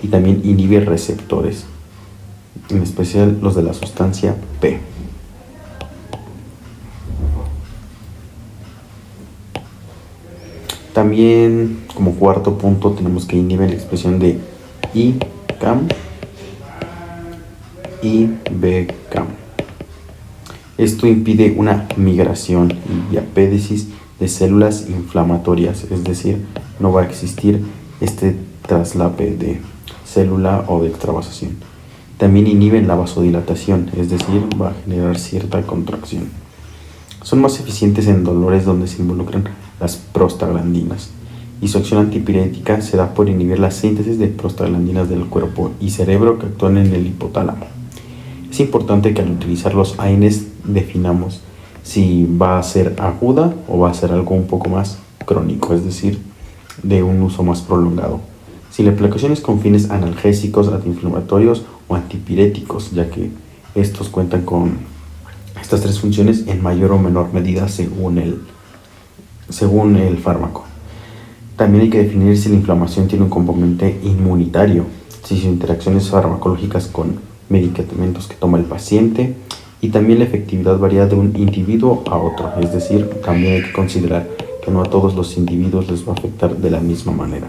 y también inhibe receptores, en especial los de la sustancia P. También, como cuarto punto, tenemos que inhiben la expresión de ICAM y BCAM. Esto impide una migración y apédesis de células inflamatorias, es decir, no va a existir este traslape de célula o de extravasación. También inhiben la vasodilatación, es decir, va a generar cierta contracción. Son más eficientes en dolores donde se involucran las prostaglandinas, y su acción antipirética se da por inhibir la síntesis de prostaglandinas del cuerpo y cerebro que actúan en el hipotálamo. Es importante que al utilizar los AINES definamos si va a ser aguda o va a ser algo un poco más crónico, es decir, de un uso más prolongado. Si la aplicación es con fines analgésicos, antiinflamatorios o antipiréticos, ya que estos cuentan con estas tres funciones en mayor o menor medida según el fármaco. También hay que definir si la inflamación tiene un componente inmunitario, si sus interacciones farmacológicas con medicamentos que toma el paciente, y también la efectividad varía de un individuo a otro, es decir, también hay que considerar que no a todos los individuos les va a afectar de la misma manera.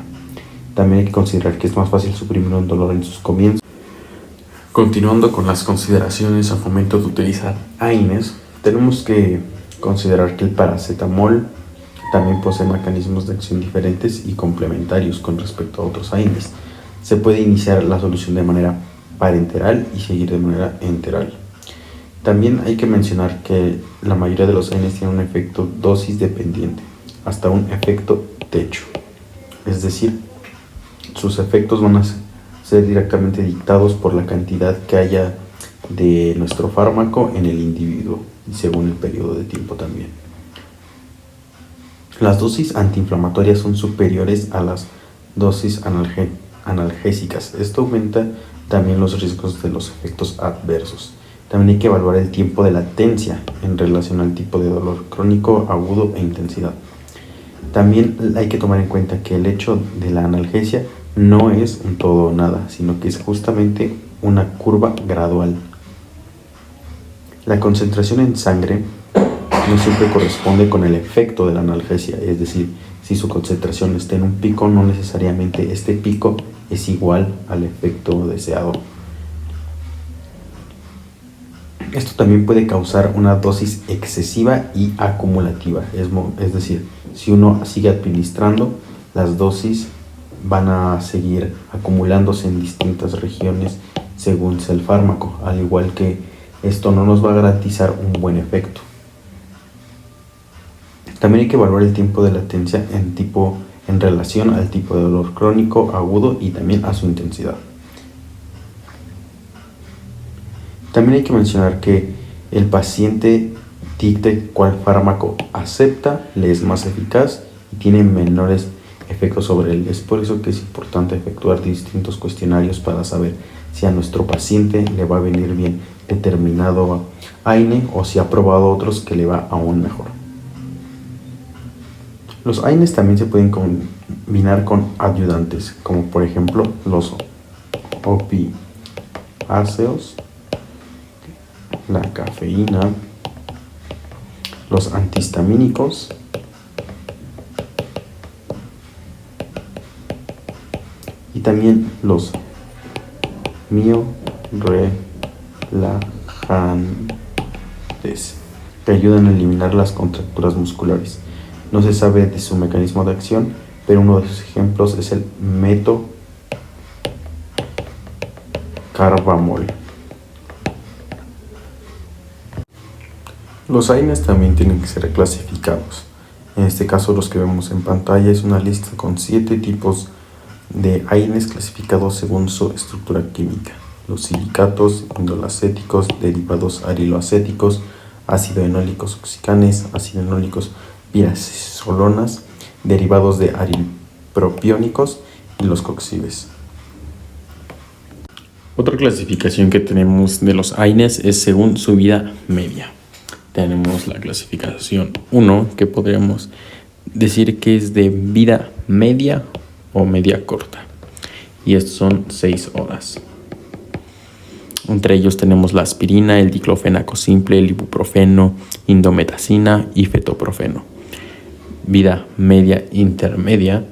También hay que considerar que es más fácil suprimir un dolor en sus comienzos. Continuando con las consideraciones al momento de utilizar AINES, tenemos que considerar que el paracetamol también posee mecanismos de acción diferentes y complementarios con respecto a otros AINES. Se puede iniciar la solución de manera parenteral y seguir de manera enteral. También hay que mencionar que la mayoría de los AINES tienen un efecto dosis dependiente, hasta un efecto techo. Es decir, sus efectos van a ser directamente dictados por la cantidad que haya de nuestro fármaco en el individuo y según el periodo de tiempo también. Las dosis antiinflamatorias son superiores a las dosis analgésicas. Esto aumenta también los riesgos de los efectos adversos. También hay que evaluar el tiempo de latencia en relación al tipo de dolor crónico, agudo e intensidad. También hay que tomar en cuenta que el hecho de la analgesia no es un todo o nada, sino que es justamente una curva gradual. La concentración en sangre no siempre corresponde con el efecto de la analgesia, es decir, si su concentración está en un pico, no necesariamente este pico es igual al efecto deseado. Esto también puede causar una dosis excesiva y acumulativa, es decir, si uno sigue administrando, las dosis van a seguir acumulándose en distintas regiones según sea el fármaco, al igual que esto no nos va a garantizar un buen efecto. También hay que evaluar el tiempo de latencia en relación al tipo de dolor crónico, agudo y también a su intensidad. También hay que mencionar que el paciente dicte cuál fármaco acepta, le es más eficaz y tiene menores efectos sobre él. Es por eso que es importante efectuar distintos cuestionarios para saber si a nuestro paciente le va a venir bien determinado AINE o si ha probado otros que le va aún mejor. Los AINES también se pueden combinar con ayudantes, como por ejemplo los opiáceos, la cafeína, los antihistamínicos y también los miorelajantes, que ayudan a eliminar las contracturas musculares. No se sabe de su mecanismo de acción, pero uno de sus ejemplos es el metocarbamol. Los AINES también tienen que ser clasificados. En este caso, los que vemos en pantalla es una lista con 7 tipos de AINES clasificados según su estructura química. los silicatos, indolacéticos, derivados ariloacéticos, ácido enólicos oxicanes, ácido enólicos pirazolonas, derivados de aripropiónicos y los coxibes. Otra clasificación que tenemos de los AINES es según su vida media. Tenemos la clasificación 1, que podríamos decir que es de vida media o media corta. Y estos son 6 horas. Entre ellos tenemos la aspirina, el diclofenaco simple, el ibuprofeno, indometacina y fetoprofeno. Vida media intermedia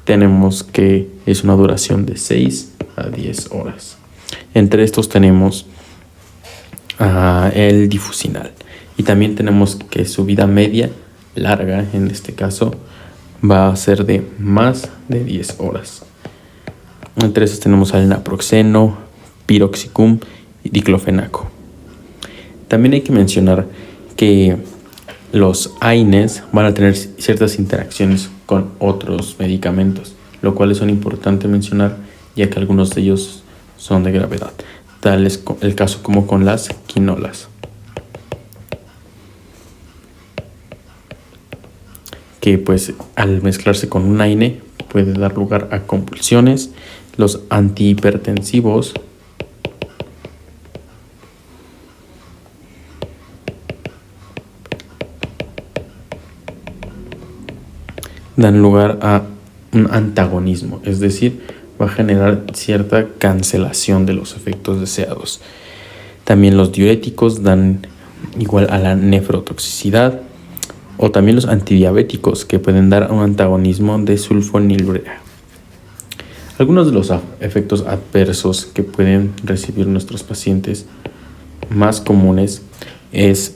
tenemos que es una duración de 6 a 10 horas. Entre estos tenemos el difusinal. Y también tenemos que su vida media larga, en este caso, va a ser de más de 10 horas. Entre estos tenemos al naproxeno, piroxicum y diclofenaco. También hay que mencionar que los AINES van a tener ciertas interacciones con otros medicamentos, lo cual es importante mencionar, ya que algunos de ellos son de gravedad. Tal es el caso como con las quinolas, que pues al mezclarse con un AINE puede dar lugar a convulsiones. Los antihipertensivos dan lugar a un antagonismo, es decir, va a generar cierta cancelación de los efectos deseados. También los diuréticos dan igual a la nefrotoxicidad, o también los antidiabéticos, que pueden dar un antagonismo de sulfonilurea. Algunos de los efectos adversos que pueden recibir nuestros pacientes más comunes es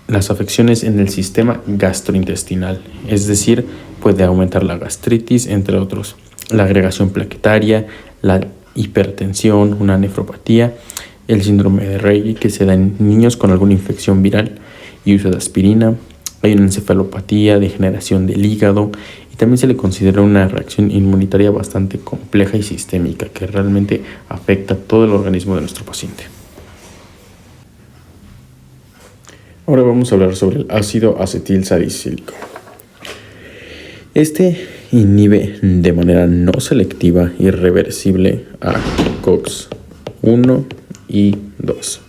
las afecciones en el sistema gastrointestinal, es decir, puede aumentar la gastritis, entre otros, la agregación plaquetaria, la hipertensión, una nefropatía, el síndrome de Rayleigh, que se da en niños con alguna infección viral y uso de aspirina. Hay una encefalopatía, degeneración del hígado, y también se le considera una reacción inmunitaria bastante compleja y sistémica que realmente afecta a todo el organismo de nuestro paciente. Ahora vamos a hablar sobre el ácido acetil salicílico. Este inhibe de manera no selectiva y reversible a COX-1 y 2.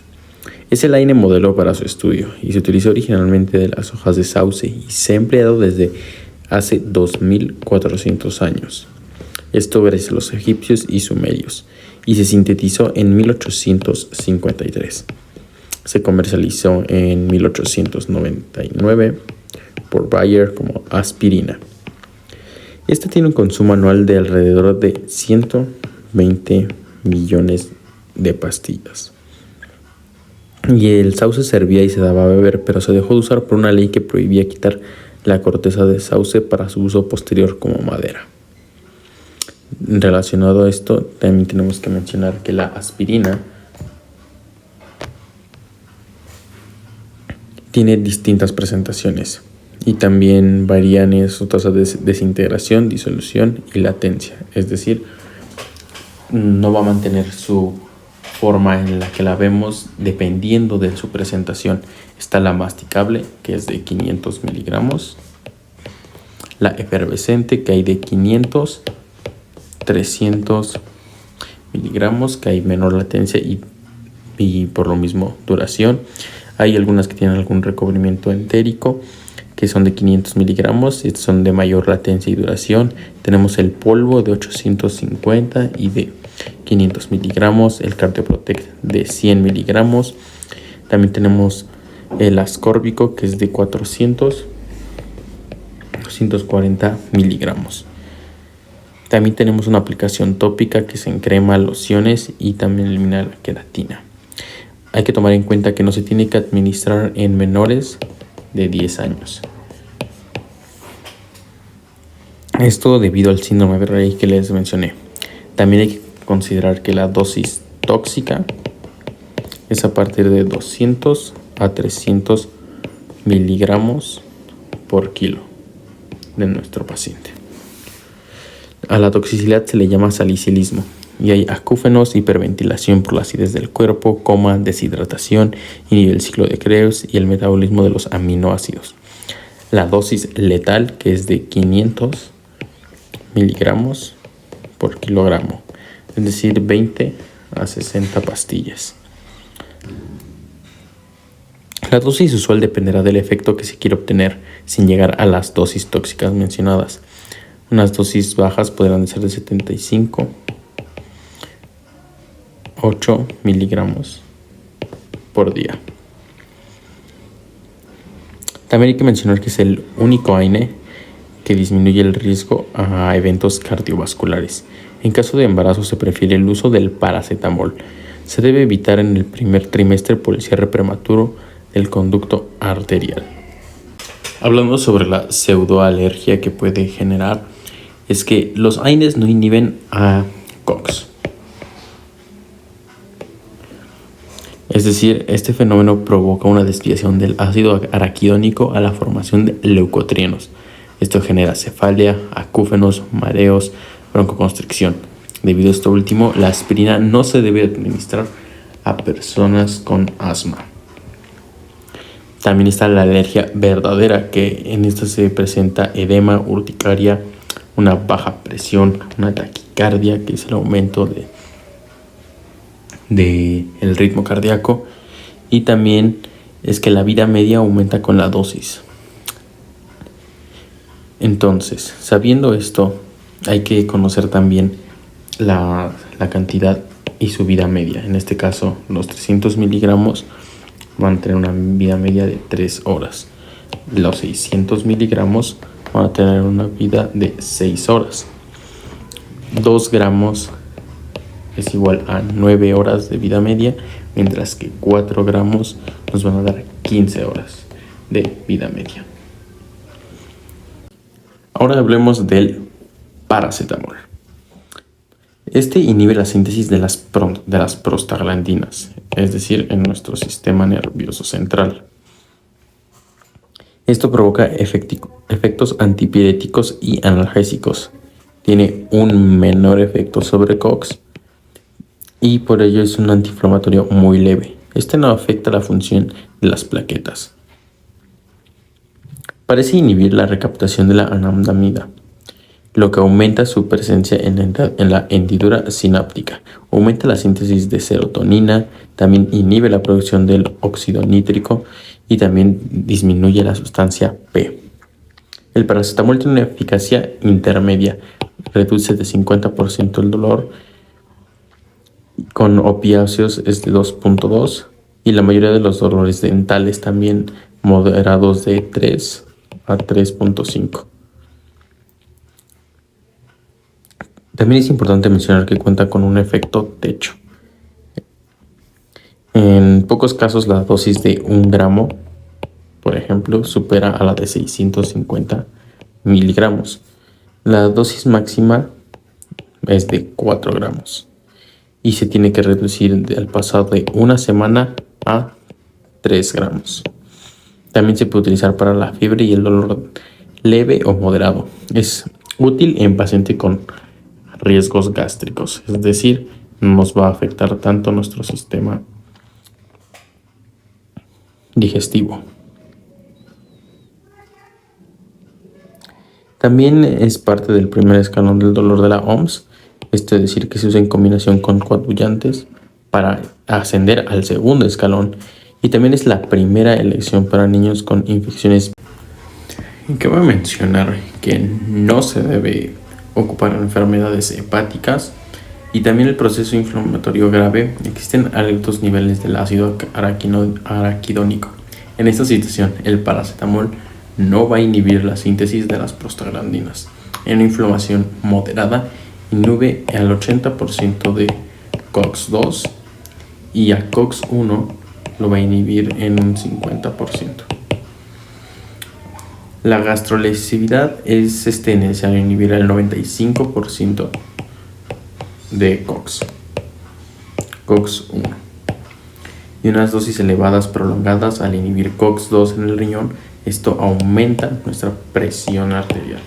Es el AINE modelo para su estudio y se utilizó originalmente de las hojas de sauce y se ha empleado desde hace 2400 años. Esto gracias a los egipcios y sumerios, y se sintetizó en 1853. Se comercializó en 1899 por Bayer como aspirina. Esta tiene un consumo anual de alrededor de 120 millones de pastillas. Y el sauce servía y se daba a beber, pero se dejó de usar por una ley que prohibía quitar la corteza de sauce para su uso posterior como madera. Relacionado a esto, también tenemos que mencionar que la aspirina tiene distintas presentaciones y también varían en su tasa de desintegración, disolución y latencia. Es decir, no va a mantener su forma en la que la vemos dependiendo de su presentación. Está la masticable, que es de 500 miligramos, la efervescente, que hay de 500, 300 miligramos, que hay menor latencia y por lo mismo duración. Hay algunas que tienen algún recubrimiento entérico, que son de 500 miligramos y son de mayor latencia y duración. Tenemos el polvo de 850 y de 500 miligramos, el Cardioprotect de 100 miligramos. También tenemos el ascórbico, que es de 240 miligramos. También tenemos una aplicación tópica que se encrema lociones y también elimina la queratina. Hay que tomar en cuenta que no se tiene que administrar en menores de 10 años. Esto debido al síndrome de Rayleigh que les mencioné. También hay que considerar que la dosis tóxica es a partir de 200 a 300 miligramos por kilo de nuestro paciente. A la toxicidad se le llama salicilismo y hay acúfenos, hiperventilación por la acidez del cuerpo, coma, deshidratación, inhibe el ciclo de Krebs y el metabolismo de los aminoácidos. La dosis letal, que es de 500 miligramos por kilogramo, es decir, 20 a 60 pastillas. La dosis usual dependerá del efecto que se quiere obtener sin llegar a las dosis tóxicas mencionadas. Unas dosis bajas podrán ser de 75, 8 miligramos por día. También hay que mencionar que es el único AINE que disminuye el riesgo a eventos cardiovasculares. En caso de embarazo se prefiere el uso del paracetamol. Se debe evitar en el primer trimestre por el cierre prematuro del conducto arterial. Hablando sobre la pseudoalergia que puede generar, es que los AINES no inhiben a COX. Es decir, este fenómeno provoca una desviación del ácido araquidónico a la formación de leucotrienos. Esto genera cefalia, acúfenos, mareos, broncoconstricción. Debido a esto último, la aspirina no se debe administrar a personas con asma. También está la alergia verdadera, que en esta se presenta edema, urticaria, una baja presión, una taquicardia, que es el aumento de el ritmo cardíaco, y también es que la vida media aumenta con la dosis. Entonces, sabiendo esto, hay que conocer también la cantidad y su vida media. En este caso, los 300 miligramos van a tener una vida media de 3 horas. Los 600 miligramos van a tener una vida de 6 horas. 2 gramos es igual a 9 horas de vida media, mientras que 4 gramos nos van a dar 15 horas de vida media. Ahora hablemos del paracetamol. Este inhibe la síntesis de las prostaglandinas, es decir, en nuestro sistema nervioso central. Esto provoca efectos antipiréticos y analgésicos. Tiene un menor efecto sobre COX y por ello es un antiinflamatorio muy leve. Este no afecta la función de las plaquetas. Parece inhibir la recaptación de la anandamida, lo que aumenta su presencia en la hendidura sináptica. Aumenta la síntesis de serotonina, también inhibe la producción del óxido nítrico y también disminuye la sustancia P. El paracetamol tiene una eficacia intermedia, reduce de 50% el dolor, con opiáceos es de 2.2 y la mayoría de los dolores dentales también moderados de 3 a 3.5. También es importante mencionar que cuenta con un efecto techo. En pocos casos la dosis de 1 gramo, por ejemplo, supera a la de 650 miligramos. La dosis máxima es de 4 gramos y se tiene que reducir al pasado de 1 semana a 3 gramos. También se puede utilizar para la fiebre y el dolor leve o moderado. Es útil en pacientes con riesgos gástricos, es decir, no nos va a afectar tanto nuestro sistema digestivo. También es parte del primer escalón del dolor de la OMS, esto es decir, que se usa en combinación con coadyuvantes para ascender al segundo escalón, y también es la primera elección para niños con infecciones. Cabe mencionar que no se debe ocupar enfermedades hepáticas y también el proceso inflamatorio grave. Existen altos niveles del ácido araquidónico. En esta situación, el paracetamol no va a inhibir la síntesis de las prostaglandinas. En una inflamación moderada, inhibe al 80% de COX-2 y a COX-1 lo va a inhibir en un 50%. La gastrolesividad es necesario inhibir al 95% de COX-1. Y unas dosis elevadas prolongadas al inhibir COX-2 en el riñón, esto aumenta nuestra presión arterial.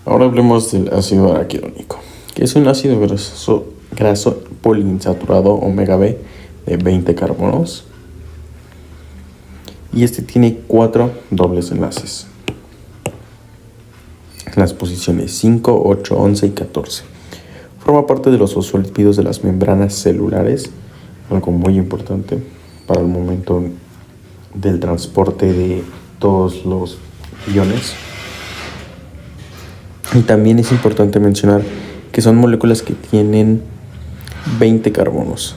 Ahora hablemos del ácido araquidónico, que es un ácido graso poliinsaturado omega B de 20 carbonos. Y este tiene 4 dobles enlaces en las posiciones 5, 8, 11 y 14. Forma parte de los fosfolípidos de las membranas celulares, algo muy importante para el momento del transporte de todos los iones. Y también es importante mencionar que son moléculas que tienen 20 carbonos.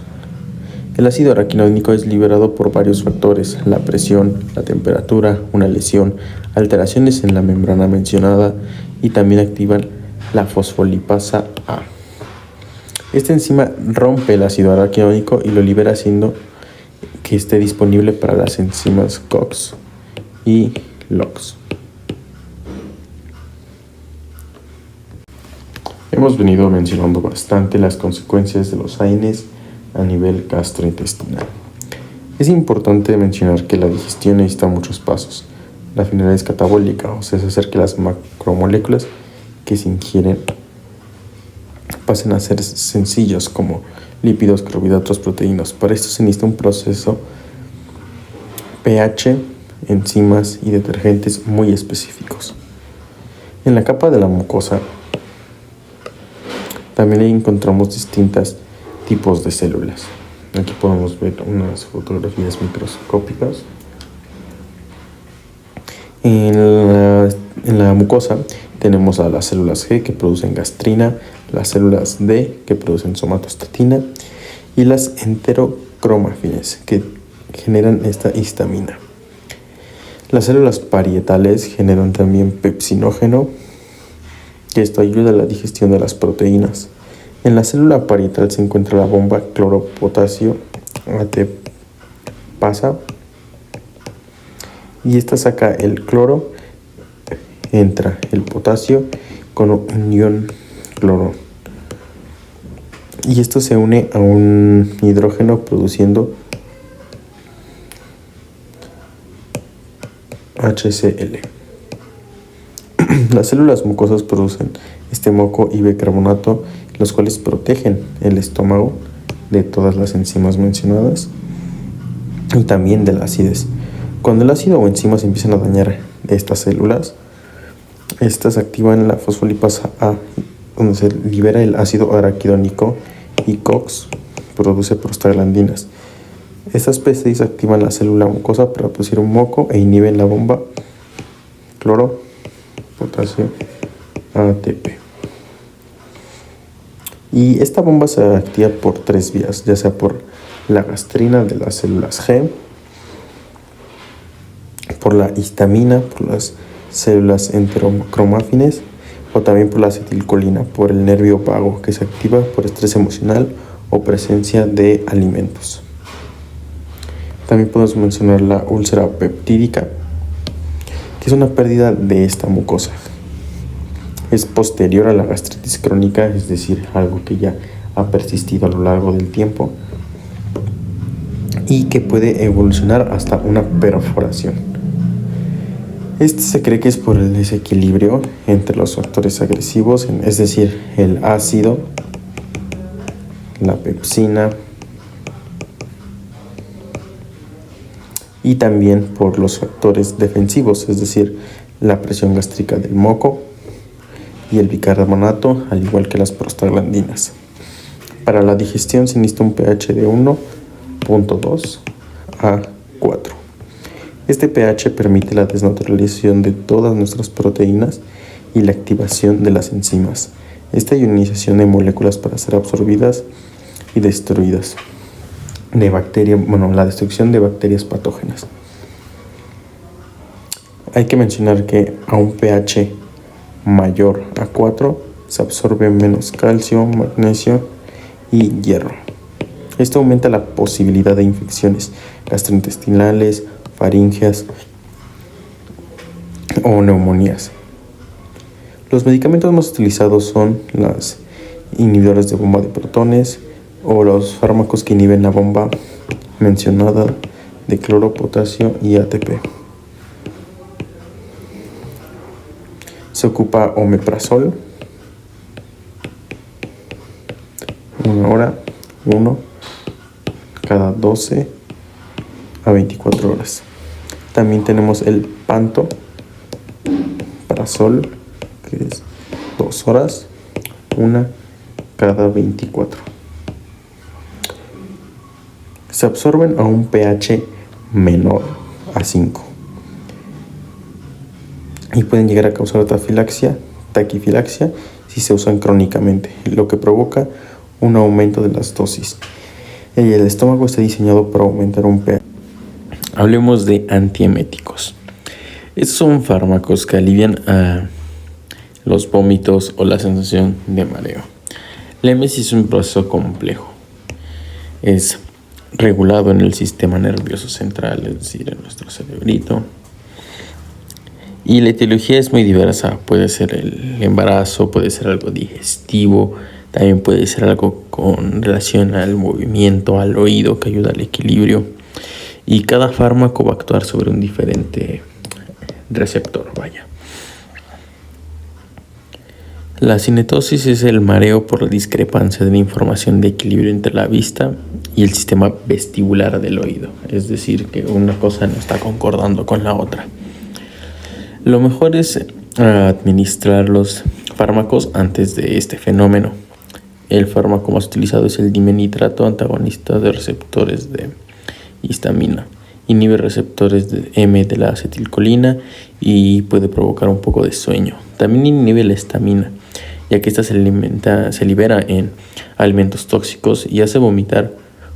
El ácido araquidónico es liberado por varios factores: la presión, la temperatura, una lesión, alteraciones en la membrana mencionada, y también activan la fosfolipasa A. Esta enzima rompe el ácido araquidónico y lo libera, haciendo que esté disponible para las enzimas COX y LOX. Hemos venido mencionando bastante las consecuencias de los AINES a nivel gastrointestinal. Es importante mencionar que la digestión necesita muchos pasos. La finalidad es catabólica, o sea, es hacer que las macromoléculas que se ingieren pasen a ser sencillos, como lípidos, carbohidratos, proteínas. Para esto se necesita un proceso pH, enzimas y detergentes muy específicos. En la capa de la mucosa también encontramos distintos tipos de células. Aquí podemos ver unas fotografías microscópicas. En la mucosa tenemos a las células G, que producen gastrina, las células D, que producen somatostatina, y las enterocromafines, que generan esta histamina. Las células parietales generan también pepsinógeno, que esto ayuda a la digestión de las proteínas. En la célula parietal se encuentra la bomba cloropotasio ATPasa, y esta saca el cloro, entra el potasio con un ion cloro, y esto se une a un hidrógeno produciendo HCl. Las células mucosas producen este moco y bicarbonato, los cuales protegen el estómago de todas las enzimas mencionadas y también de la acidez. Cuando el ácido o enzimas empiezan a dañar estas células, estas activan la fosfolipasa A, donde se libera el ácido araquidónico, y COX produce prostaglandinas. Estas P6 activan la célula mucosa para producir un moco e inhiben la bomba cloro potasio ATP. Y esta bomba se activa por 3 vías, ya sea por la gastrina de las células G, por la histamina, por las células enterocromafines, o también por la acetilcolina, por el nervio vago, que se activa por estrés emocional o presencia de alimentos. También podemos mencionar la úlcera peptídica, que es una pérdida de esta mucosa. Es posterior a la gastritis crónica, es decir, algo que ya ha persistido a lo largo del tiempo y que puede evolucionar hasta una perforación. Este se cree que es por el desequilibrio entre los factores agresivos, es decir, el ácido, la pepsina, y también por los factores defensivos, es decir, la presión gástrica del moco y el bicarbonato, al igual que las prostaglandinas. Para la digestión se necesita un pH de 1.2 a 4. Este pH permite la desnaturalización de todas nuestras proteínas y la activación de las enzimas. Esta ionización de moléculas para ser absorbidas y destruidas de bacterias, la destrucción de bacterias patógenas. Hay que mencionar que a un pH mayor a 4 se absorbe menos calcio, magnesio y hierro. Esto aumenta la posibilidad de infecciones gastrointestinales, faringeas o neumonías. Los medicamentos más utilizados son los inhibidores de bomba de protones o los fármacos que inhiben la bomba mencionada de cloro, potasio y ATP. Se ocupa omeprazol, 1 hora, 1 cada 12 a 24 horas. También tenemos el pantoprazol, que es 2 horas, 1 cada 24. Se absorben a un pH menor a 5 y pueden llegar a causar taquifilaxia si se usan crónicamente, lo que provoca un aumento de las dosis. El estómago está diseñado para aumentar un pH. Hablemos de antieméticos. Estos son fármacos que alivian a los vómitos o la sensación de mareo. La emesis es un proceso complejo. Es regulado en el sistema nervioso central, es decir, en nuestro cerebrito. Y la etiología es muy diversa. Puede ser el embarazo, puede ser algo digestivo, también puede ser algo con relación al movimiento, al oído, que ayuda al equilibrio. Y cada fármaco va a actuar sobre un diferente receptor, vaya. La cinetosis es el mareo por la discrepancia de la información de equilibrio entre la vista y el sistema vestibular del oído. Es decir, que una cosa no está concordando con la otra. Lo mejor es administrar los fármacos antes de este fenómeno. El fármaco más utilizado es el dimenitrato, antagonista de receptores de histamina. Inhibe receptores de M de la acetilcolina y puede provocar un poco de sueño. También inhibe la histamina, ya que esta se libera en alimentos tóxicos y hace vomitar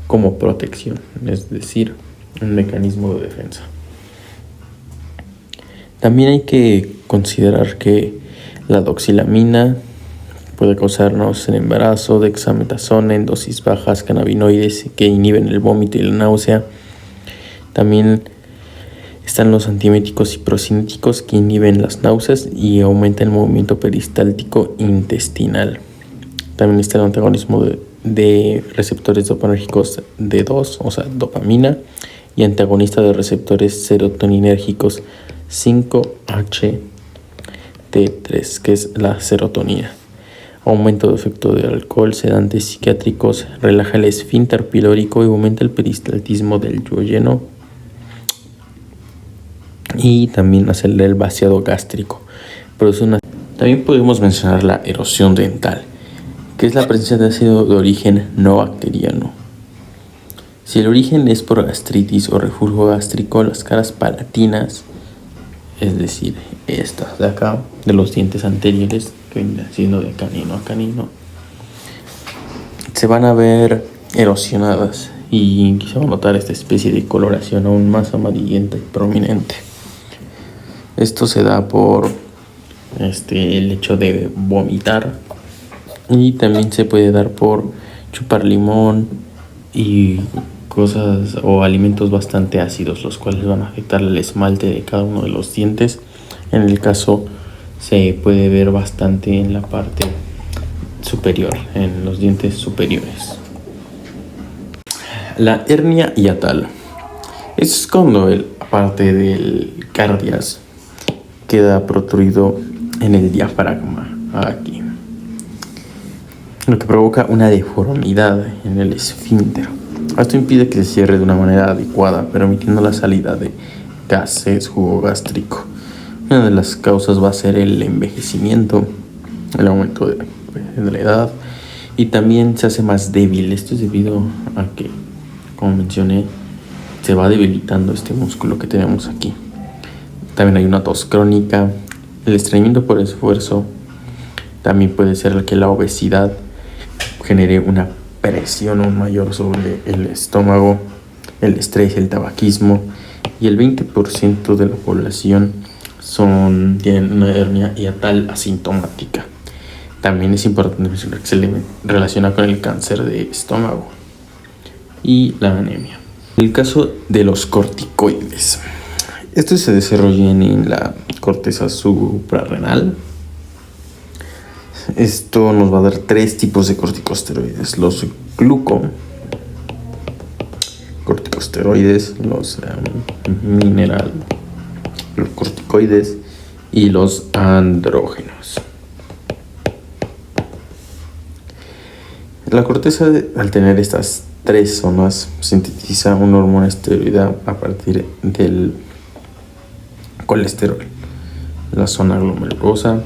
como protección, es decir, un mecanismo de defensa. También hay que considerar que la doxilamina puede causarnos el embarazo, dexametasona en dosis bajas, cannabinoides que inhiben el vómito y la náusea. También están los antieméticos y procinéticos que inhiben las náuseas y aumentan el movimiento peristáltico intestinal. También está el antagonismo de receptores dopaminérgicos D2, o sea, dopamina, y antagonista de receptores serotoninérgicos 5-HT3, que es la serotonina. Aumento de efecto de alcohol, sedantes psiquiátricos, relaja el esfínter pilórico y aumenta el peristaltismo del duodeno. Y también acelera el vaciado gástrico. También podemos mencionar la erosión dental, que es la presencia de ácido de origen no bacteriano. Si el origen es por gastritis o reflujo gástrico, las caras palatinas, es decir, estas de acá, de los dientes anteriores, que vienen siendo de canino a canino, se van a ver erosionadas y se va a notar esta especie de coloración aún más amarillenta y prominente. Esto se da por el hecho de vomitar, y también se puede dar por chupar limón y cosas o alimentos bastante ácidos, los cuales van a afectar el esmalte de cada uno de los dientes. En el caso se puede ver bastante en la parte superior, en los dientes superiores. La hernia hiatal. Esto es cuando parte del cardias queda protruido en el diafragma, aquí, lo que provoca una deformidad en el esfínter. Esto impide que se cierre de una manera adecuada, permitiendo la salida de gases, jugo gástrico. Una de las causas va a ser el envejecimiento, el aumento de la edad, y también se hace más débil. Esto es debido a que, como mencioné, se va debilitando este músculo que tenemos aquí. También hay una tos crónica, el estreñimiento por esfuerzo. También puede ser que la obesidad genere una presión aún mayor sobre el estómago, el estrés, el tabaquismo, y el 20% de la población tienen una hernia hiatal asintomática. También es importante mencionar que se le relaciona con el cáncer de estómago y la anemia. El caso de los corticoides. Estos se desarrollan en la corteza suprarrenal. Esto nos va a dar 3 tipos de corticosteroides: los glucocorticosteroides, los corticoides
y los andrógenos.
La corteza, al tener estas tres zonas, sintetiza una hormona esteroidea a partir del colesterol. La zona glomerulosa,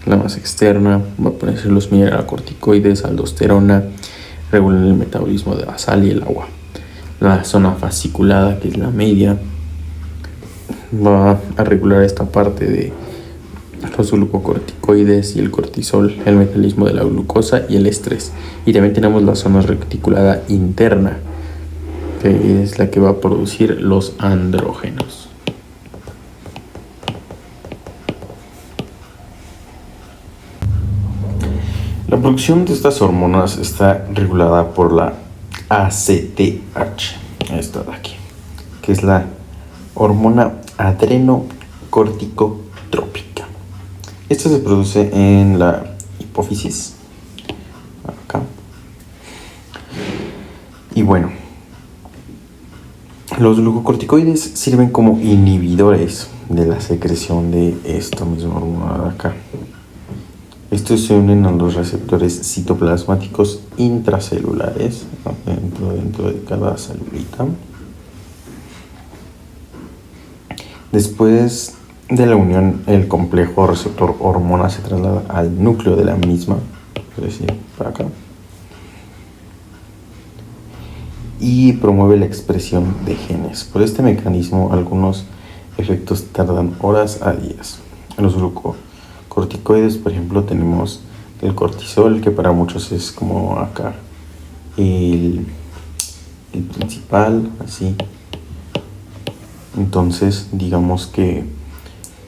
la más externa, va a ponerse los mineralocorticoides, aldosterona, regulan el metabolismo de la sal y el agua. La zona fasciculada, que es la media, va a regular esta parte de los glucocorticoides y el cortisol, el metabolismo de la glucosa y el estrés. Y también tenemos la zona reticulada interna, que es la que va a producir los andrógenos. La producción de estas hormonas está regulada por la ACTH, esta de aquí, que es la hormona adrenocorticotrópica. Esta se produce en la hipófisis, acá. Y bueno, los glucocorticoides sirven como inhibidores de la secreción de esta misma hormona de acá. Estos se unen a los receptores citoplasmáticos intracelulares dentro de cada celulita. Después de la unión, el complejo receptor hormona se traslada al núcleo de la misma, es decir, para acá, y promueve la expresión de genes. Por este mecanismo, algunos efectos tardan horas a días. Los glucocorticoides, por ejemplo, tenemos el cortisol, que para muchos es como acá el principal, así. Entonces, digamos que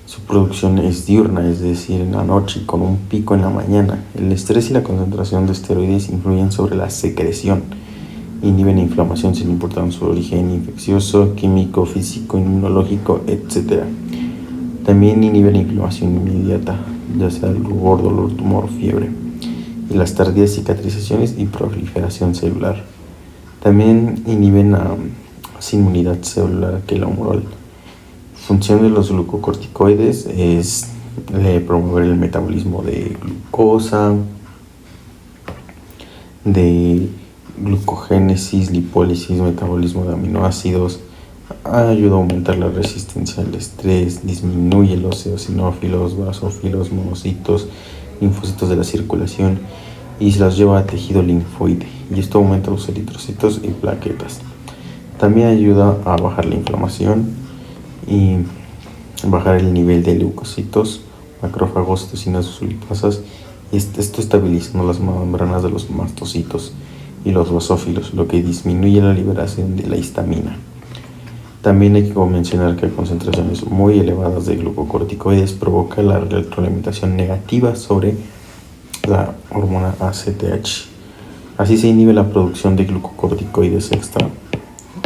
su producción es diurna, es decir, en la noche, con un pico en la mañana. El estrés y la concentración de esteroides influyen sobre la secreción, inhiben la inflamación sin importar su origen infeccioso, químico, físico, inmunológico, etc. También inhiben la inflamación inmediata, ya sea el rubor, dolor, tumor, fiebre, y las tardías cicatrizaciones y proliferación celular. También inhiben la inmunidad celular, que la humoral. Función de los glucocorticoides es promover el metabolismo de glucosa, de glucogénesis, lipólisis, metabolismo de aminoácidos, ayuda a aumentar la resistencia al estrés, disminuye los eosinófilos, basófilos, monocitos, linfocitos de la circulación y se los lleva a tejido linfoide, y esto aumenta los eritrocitos y plaquetas. También ayuda a bajar la inflamación y bajar el nivel de leucocitos, macrófagos, citocinas o lipasas, y esto estabilizando las membranas de los mastocitos y los basófilos, lo que disminuye la liberación de la histamina. También hay que mencionar que concentraciones muy elevadas de glucocorticoides provoca la retroalimentación negativa sobre la hormona ACTH. Así se inhibe la producción de glucocorticoides extra,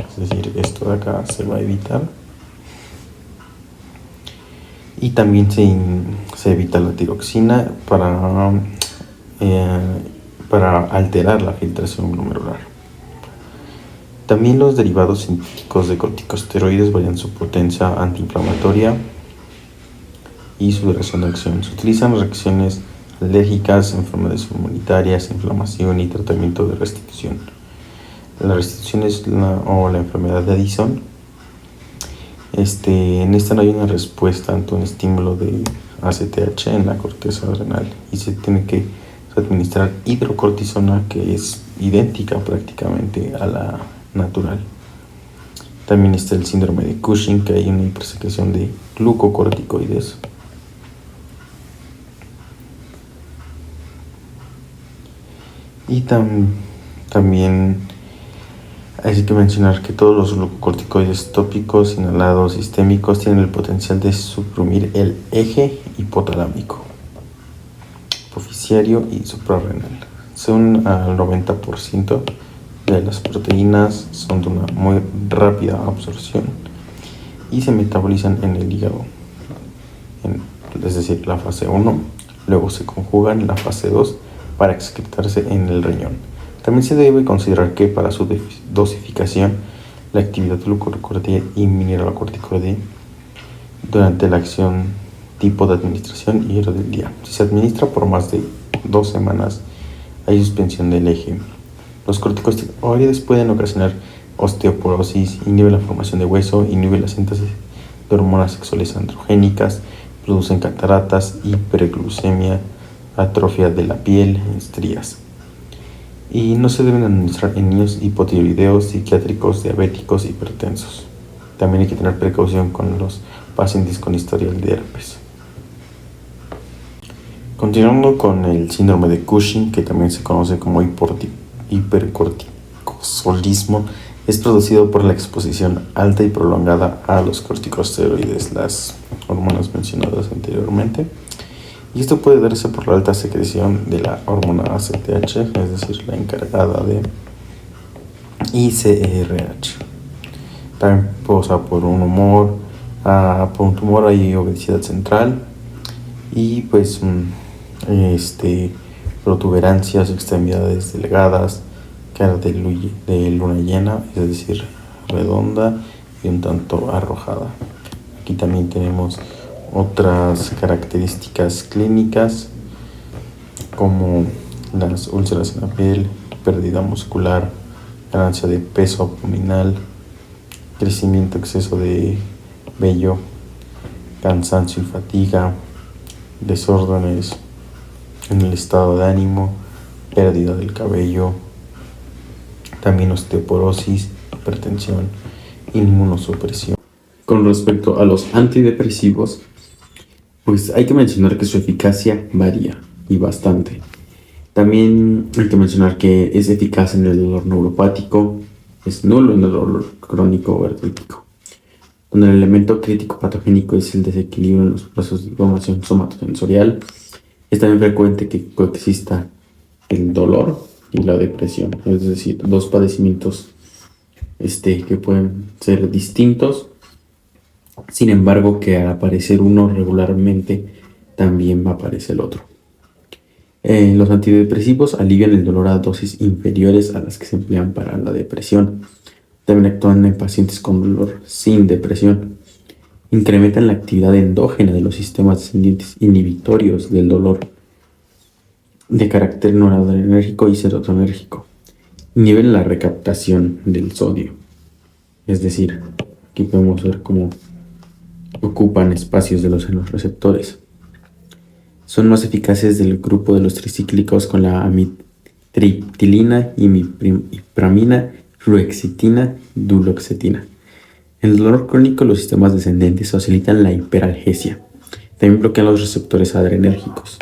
es decir, esto de acá se va a evitar. Y también se evita la tiroxina para alterar la filtración glomerular. También los derivados sintéticos de corticosteroides varían su potencia antiinflamatoria y su duración de acción. Se utilizan reacciones alérgicas, enfermedades inmunitarias, inflamación y tratamiento de restitución. La restitución es la enfermedad de Addison. En esta no hay una respuesta ante un estímulo de ACTH en la corteza adrenal y se tiene que administrar hidrocortisona, que es idéntica prácticamente a la natural. También está el síndrome de Cushing, que hay una hipersecreción de glucocorticoides. Y también hay que mencionar que todos los glucocorticoides tópicos, inhalados, sistémicos tienen el potencial de suprimir el eje hipotalámico, hipofisiario y suprarrenal. Son al 90% de las proteínas son de una muy rápida absorción y se metabolizan en el hígado, es decir, la fase 1, luego se conjugan en la fase 2 para excretarse en el riñón. También se debe considerar que para su dosificación, la actividad glucocorticoide y mineralocorticoide durante la acción tipo de administración y hora del día. Si se administra por más de 2 semanas, hay suspensión del eje. Los corticosteroides pueden ocasionar osteoporosis, inhiben la formación de hueso, inhiben la síntesis de hormonas sexuales androgénicas, producen cataratas, hiperglucemia, atrofia de la piel, estrías. Y no se deben administrar en niños hipotiroideos, psiquiátricos, diabéticos, hipertensos. También hay que tener precaución con los pacientes con historial de herpes. Continuando con el síndrome de Cushing, que también se conoce como hipercortisolismo, es producido por la exposición alta y prolongada a los corticosteroides, las hormonas mencionadas anteriormente. Y esto puede darse por la alta secreción de la hormona ACTH, es decir, la encargada de ICRH. También por un tumor hay obesidad central y pues protuberancias, extremidades delgadas, cara de luna llena, es decir, redonda y un tanto arrojada. Aquí también tenemos otras características clínicas como las úlceras en la piel, pérdida muscular, ganancia de peso abdominal, crecimiento exceso de vello, cansancio y fatiga, desórdenes en el estado de ánimo, pérdida del cabello, también osteoporosis, hipertensión, inmunosupresión.
Con respecto a los antidepresivos, pues hay que mencionar que su eficacia varía y bastante. También hay que mencionar que es eficaz en el dolor neuropático, es nulo en el dolor crónico o artrítico, donde el elemento crítico patogénico es el desequilibrio en los procesos de información somatosensorial. Es también frecuente que coexista el dolor y la depresión, es decir, dos padecimientos que pueden ser distintos. Sin embargo, que al aparecer uno regularmente, también va a aparecer el otro. Los antidepresivos alivian el dolor a dosis inferiores a las que se emplean para la depresión. También actúan en pacientes con dolor sin depresión. Incrementan la actividad endógena de los sistemas descendientes inhibitorios del dolor de carácter noradrenérgico y serotonérgico. Inhiben la recaptación del sodio. Es decir, aquí podemos ver cómo ocupan espacios en los receptores. Son más eficaces del grupo de los tricíclicos con la amitriptilina, imipramina, fluoxetina, duloxetina. En el dolor crónico, los sistemas descendentes facilitan la hiperalgesia. También bloquean los receptores adrenérgicos.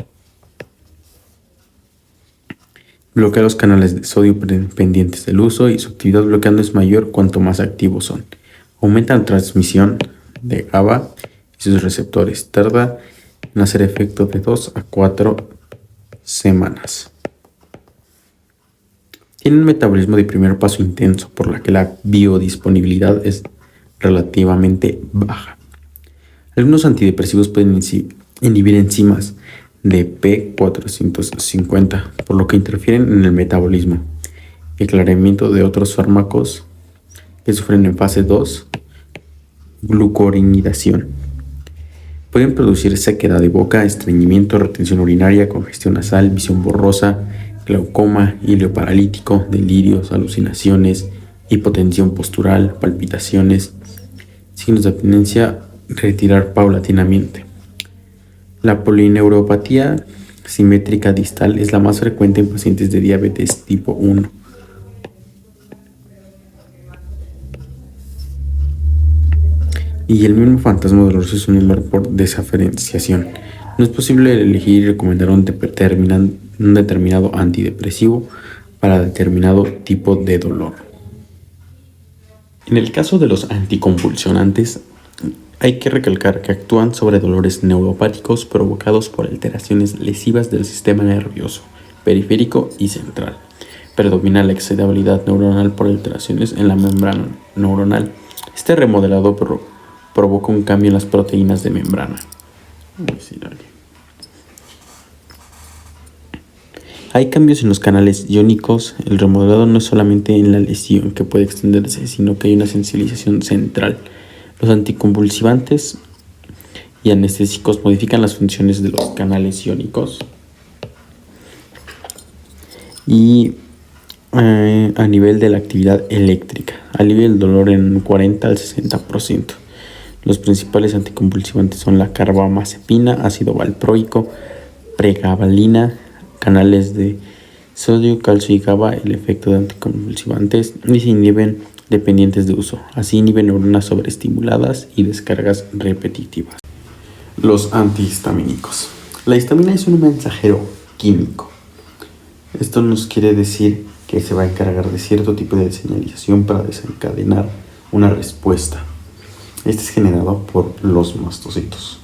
Bloquea los canales de sodio pendientes del uso y su actividad bloqueando es mayor cuanto más activos son. Aumenta la transmisión de GABA y sus receptores. Tarda en hacer efecto de 2 a 4 semanas. Tiene un metabolismo de primer paso intenso, por la que la biodisponibilidad es relativamente baja. Algunos antidepresivos pueden inhibir enzimas de P450, por lo que interfieren en el metabolismo y el clareamiento de otros fármacos que sufren en fase 2, glucorinidación. Pueden producir sequedad de boca, estreñimiento, retención urinaria, congestión nasal, visión borrosa, glaucoma, hilo paralítico, delirios, alucinaciones, hipotensión postural, palpitaciones, signos de abstinencia, retirar paulatinamente. La polineuropatía simétrica distal es la más frecuente en pacientes de diabetes tipo 1. Y el mismo fantasma doloroso es un dolor por desaferenciación. No es posible elegir y recomendar un determinado antidepresivo para determinado tipo de dolor. En el caso de los anticonvulsionantes, hay que recalcar que actúan sobre dolores neuropáticos provocados por alteraciones lesivas del sistema nervioso, periférico y central. Predomina la excitabilidad neuronal por alteraciones en la membrana neuronal. Este remodelado provoca un cambio en las proteínas de membrana. Hay cambios en los canales iónicos. El remodelado no es solamente en la lesión que puede extenderse, sino que hay una sensibilización central. Los anticonvulsivantes y anestésicos modifican las funciones de los canales iónicos y a nivel de la actividad eléctrica, alivia el dolor en un 40 al 60%. Los principales anticonvulsivantes son la carbamazepina, ácido valproico, pregabalina, canales de sodio, calcio y GABA. El efecto de anticonvulsivantes y se inhiben dependientes de uso. Así inhiben neuronas sobreestimuladas y descargas repetitivas. Los antihistamínicos. La histamina es un mensajero químico. Esto nos quiere decir que se va a encargar de cierto tipo de señalización para desencadenar una respuesta. Este es generado por los mastocitos.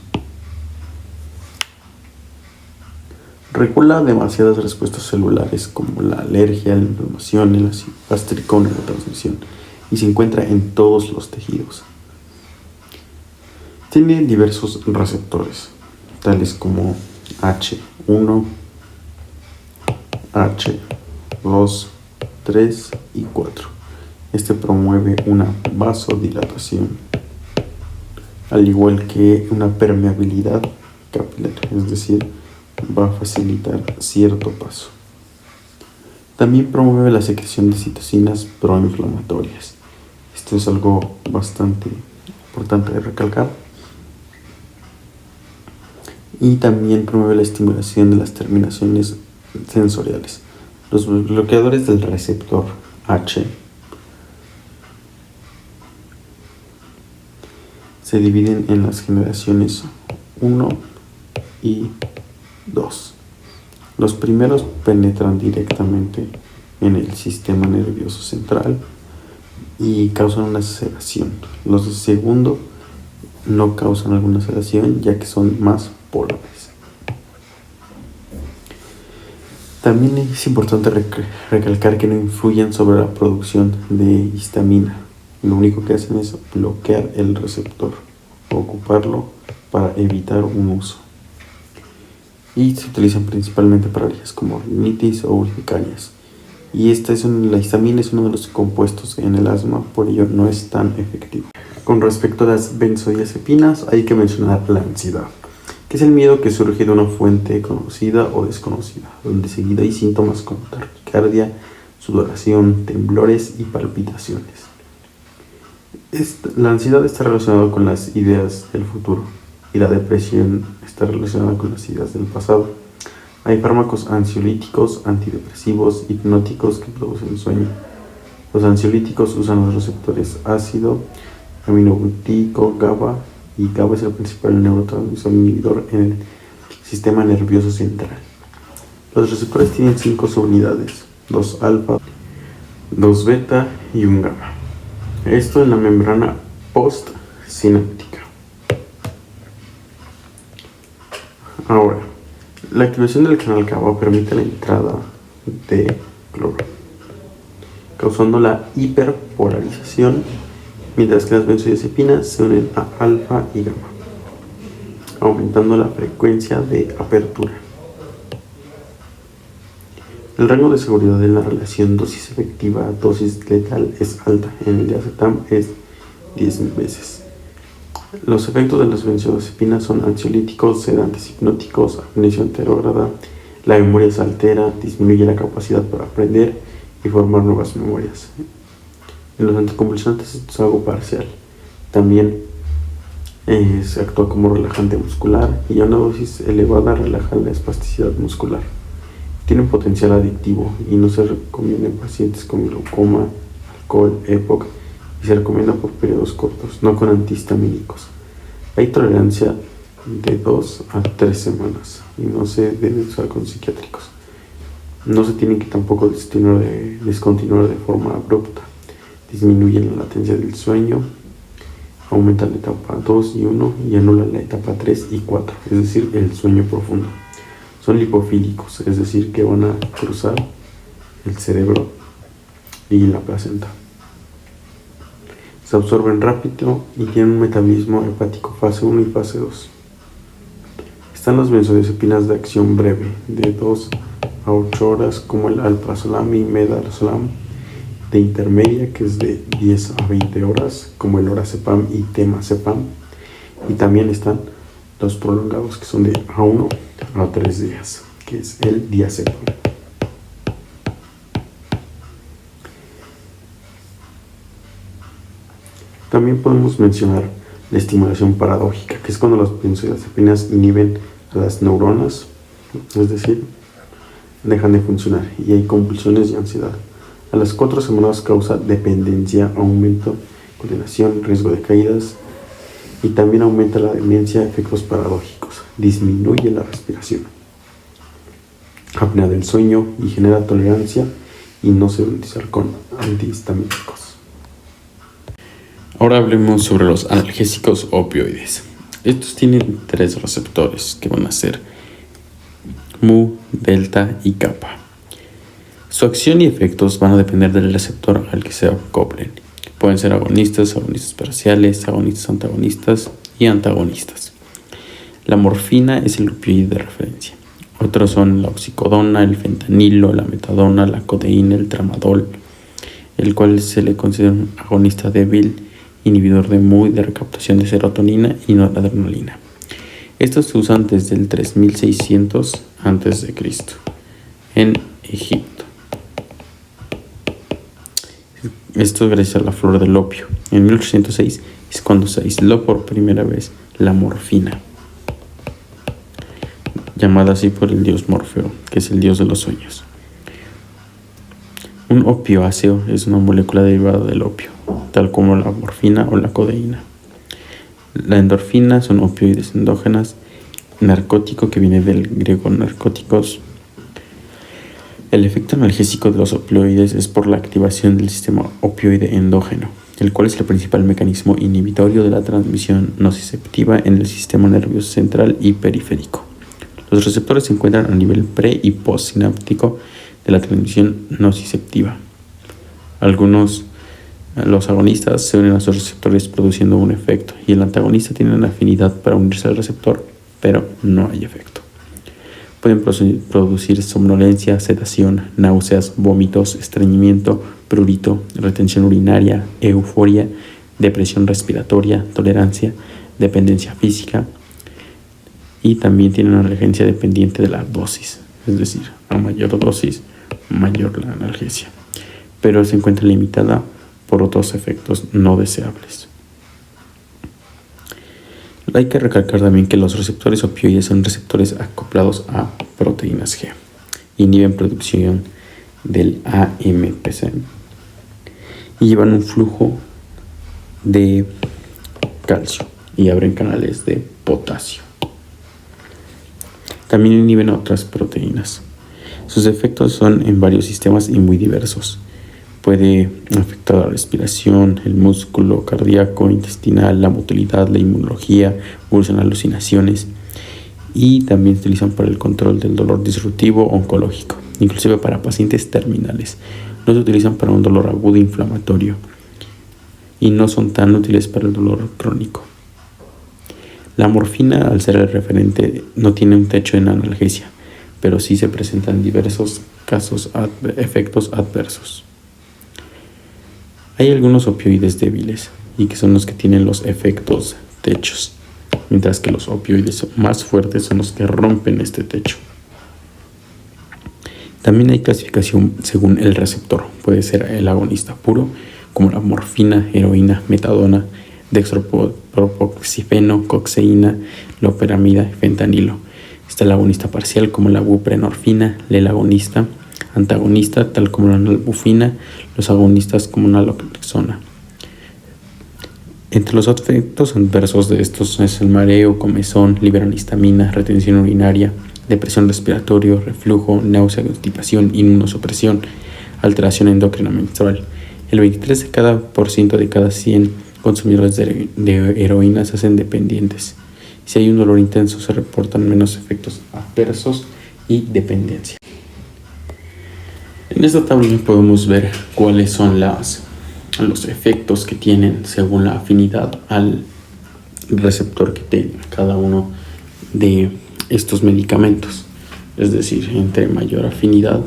Regula demasiadas respuestas celulares como la alergia, la inflamación, el ácido gástrico, la neurotransmisión, y se encuentra en todos los tejidos. Tiene diversos receptores, tales como H1, H2, 3 y 4. Este promueve una vasodilatación, al igual que una permeabilidad capilar, es decir, va a facilitar cierto paso. También promueve la secreción de citocinas proinflamatorias. Esto es algo bastante importante de recalcar. Y también promueve la estimulación de las terminaciones sensoriales. Los bloqueadores del receptor H se dividen en las generaciones 1 y 2. Los primeros penetran directamente en el sistema nervioso central y causan una sedación. Los de segundo no causan alguna sedación, ya que son más polares. También es importante recalcar que no influyen sobre la producción de histamina. Lo único que hacen es bloquear el receptor o ocuparlo para evitar un uso. Y se utilizan principalmente para alergias como rinitis o urticarias. Y la histamina es uno de los compuestos en el asma, por ello no es tan efectivo. Con respecto a las benzodiazepinas, hay que mencionar la ansiedad, que es el miedo que surge de una fuente conocida o desconocida, donde seguido hay síntomas como taquicardia, sudoración, temblores y palpitaciones. La ansiedad está relacionada con las ideas del futuro y la depresión está relacionada con las ideas del pasado. Hay fármacos ansiolíticos, antidepresivos, hipnóticos que producen sueño. Los ansiolíticos usan los receptores ácido aminobutírico GABA, y GABA es el principal neurotransmisor inhibidor en el sistema nervioso central. Los receptores tienen 5 subunidades, 2 alfa, 2 beta y 1 gamma. Esto en la membrana postsináptica. Ahora, la activación del canal GABA permite la entrada de cloro, causando la hiperpolarización, mientras que las benzodiazepinas se unen a alfa y gamma, aumentando la frecuencia de apertura. El rango de seguridad en la relación dosis efectiva a dosis letal es alta. En el diacetam es 10.000 veces. Los efectos de las benzodiazepinas son ansiolíticos, sedantes, hipnóticos, amnesia anterógrada, la memoria se altera, disminuye la capacidad para aprender y formar nuevas memorias. En los anticonvulsivantes esto es algo parcial. También se actúa como relajante muscular y a una dosis elevada relaja la espasticidad muscular. Tiene un potencial adictivo y no se recomienda en pacientes con glaucoma, alcohol, EPOC, y se recomienda por periodos cortos, no con antihistamínicos. Hay tolerancia de 2 a 3 semanas y no se debe usar con psiquiátricos. No se tienen que tampoco descontinuar de forma abrupta. Disminuyen la latencia del sueño, aumentan la etapa 2 y 1 y anulan la etapa 3 y 4, es decir, el sueño profundo. Son lipofílicos, es decir, que van a cruzar el cerebro y la placenta. Se absorben rápido y tienen un metabolismo hepático fase 1 y fase 2. Están las benzodiazepinas de acción breve, de 2 a 8 horas, como el alprazolam y medazolam, de intermedia, que es de 10 a 20 horas, como el lorazepam y temazepam. Y también están los prolongados, que son de A1 a 3 días, que es el diazepam. También podemos mencionar la estimulación paradójica, que es cuando las benzodiazepinas inhiben a las neuronas, es decir, dejan de funcionar y hay convulsiones y ansiedad. A las 4 semanas causa dependencia, aumento, coordinación, riesgo de caídas y también aumenta la demencia, efectos paradójicos, disminuye la respiración, apnea del sueño y genera tolerancia y no se debe utilizar con antihistamínicos. Ahora hablemos sobre los analgésicos opioides. Estos tienen 3 receptores que van a ser mu, delta y kappa. Su acción y efectos van a depender del receptor al que se acoplen. Pueden ser agonistas, agonistas parciales, agonistas antagonistas y antagonistas. La morfina es el opioide de referencia. Otros son la oxicodona, el fentanilo, la metadona, la codeína, el tramadol, el cual se le considera un agonista débil, inhibidor de mu y de recaptación de serotonina y noradrenalina. Estos se usan desde el 3600 a.C. en Egipto. Esto gracias a la flor del opio. En 1806 es cuando se aisló por primera vez la morfina, llamada así por el dios Morfeo, que es el dios de los sueños. Un opioáceo es una molécula derivada del opio, tal como la morfina o la codeína. La endorfina son opioides endógenas, narcótico que viene del griego narcóticos. El efecto analgésico de los opioides es por la activación del sistema opioide endógeno, el cual es el principal mecanismo inhibitorio de la transmisión nociceptiva en el sistema nervioso central y periférico. Los receptores se encuentran a nivel pre- y postsináptico de la transmisión nociceptiva. Los agonistas se unen a sus receptores produciendo un efecto y el antagonista tiene una afinidad para unirse al receptor, pero no hay efecto. Pueden producir somnolencia, sedación, náuseas, vómitos, estreñimiento, prurito, retención urinaria, euforia, depresión respiratoria, tolerancia, dependencia física y también tienen una regencia dependiente de la dosis, es decir, a mayor dosis, mayor la analgesia, pero se encuentra limitada por otros efectos no deseables. Hay que recalcar también que los receptores opioides son receptores acoplados a proteínas G. Inhiben producción del AMPC y llevan un flujo de calcio y abren canales de potasio. También inhiben otras proteínas. Sus efectos son en varios sistemas y muy diversos. Puede afectar la respiración, el músculo cardíaco, intestinal, la motilidad, la inmunología, producen alucinaciones y también se utilizan para el control del dolor disruptivo oncológico, inclusive para pacientes terminales. No se utilizan para un dolor agudo inflamatorio y no son tan útiles para el dolor crónico. La morfina, al ser el referente, no tiene un techo en analgesia, pero sí se presentan diversos efectos adversos. Hay algunos opioides débiles y que son los que tienen los efectos techos, mientras que los opioides más fuertes son los que rompen este techo. También hay clasificación según el receptor. Puede ser el agonista puro, como la morfina, heroína, metadona, dextropropoxifeno, coxeína, loperamida y fentanilo. Está el agonista parcial, como la buprenorfina, el agonista antagonista, tal como la nalbufina, los agonistas como naloxona. Entre los efectos adversos de estos es el mareo, comezón, liberan histamina, retención urinaria, depresión respiratoria, reflujo, náusea, constipación, inmunosupresión, alteración endocrina menstrual. El 23% de cada 100 consumidores de heroína se hacen dependientes. Si hay un dolor intenso, se reportan menos efectos adversos y dependencia. En esta tabla podemos ver cuáles son los efectos que tienen según la afinidad al receptor que tenga cada uno de estos medicamentos. Es decir, entre mayor afinidad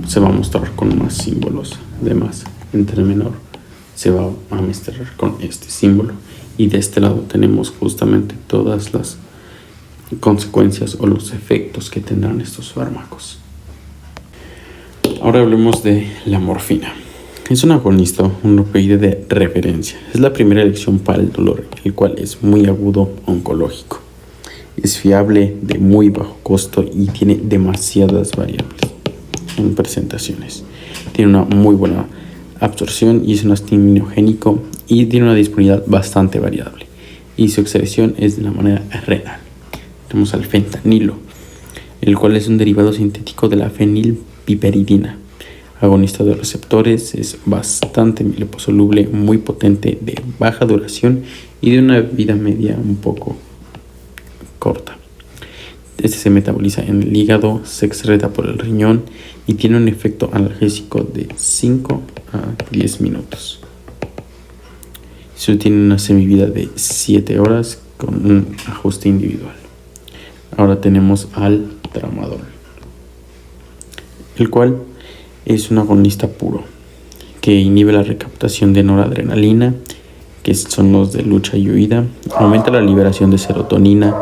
se va a mostrar con más símbolos de más. Entre menor se va a mostrar con este símbolo. Y de este lado tenemos justamente todas las consecuencias o los efectos que tendrán estos fármacos. Ahora hablemos de la morfina. Es un agonista, un opioide de referencia. Es la primera elección para el dolor, el cual es muy agudo oncológico. Es fiable, de muy bajo costo y tiene demasiadas variables en presentaciones. Tiene una muy buena absorción y es un astiminogénico y tiene una disponibilidad bastante variable. Y su excreción es de la manera renal. Tenemos al fentanilo, el cual es un derivado sintético de la fenilpiperidina. Agonista de receptores, es bastante liposoluble, muy potente, de baja duración y de una vida media un poco corta. Este se metaboliza en el hígado, se excreta por el riñón y tiene un efecto analgésico de 5 a 10 minutos. Tiene una semivida de 7 horas con un ajuste individual. Ahora tenemos al tramadol, el cual es un agonista puro que inhibe la recaptación de noradrenalina, que son los de lucha y huida, aumenta la liberación de serotonina,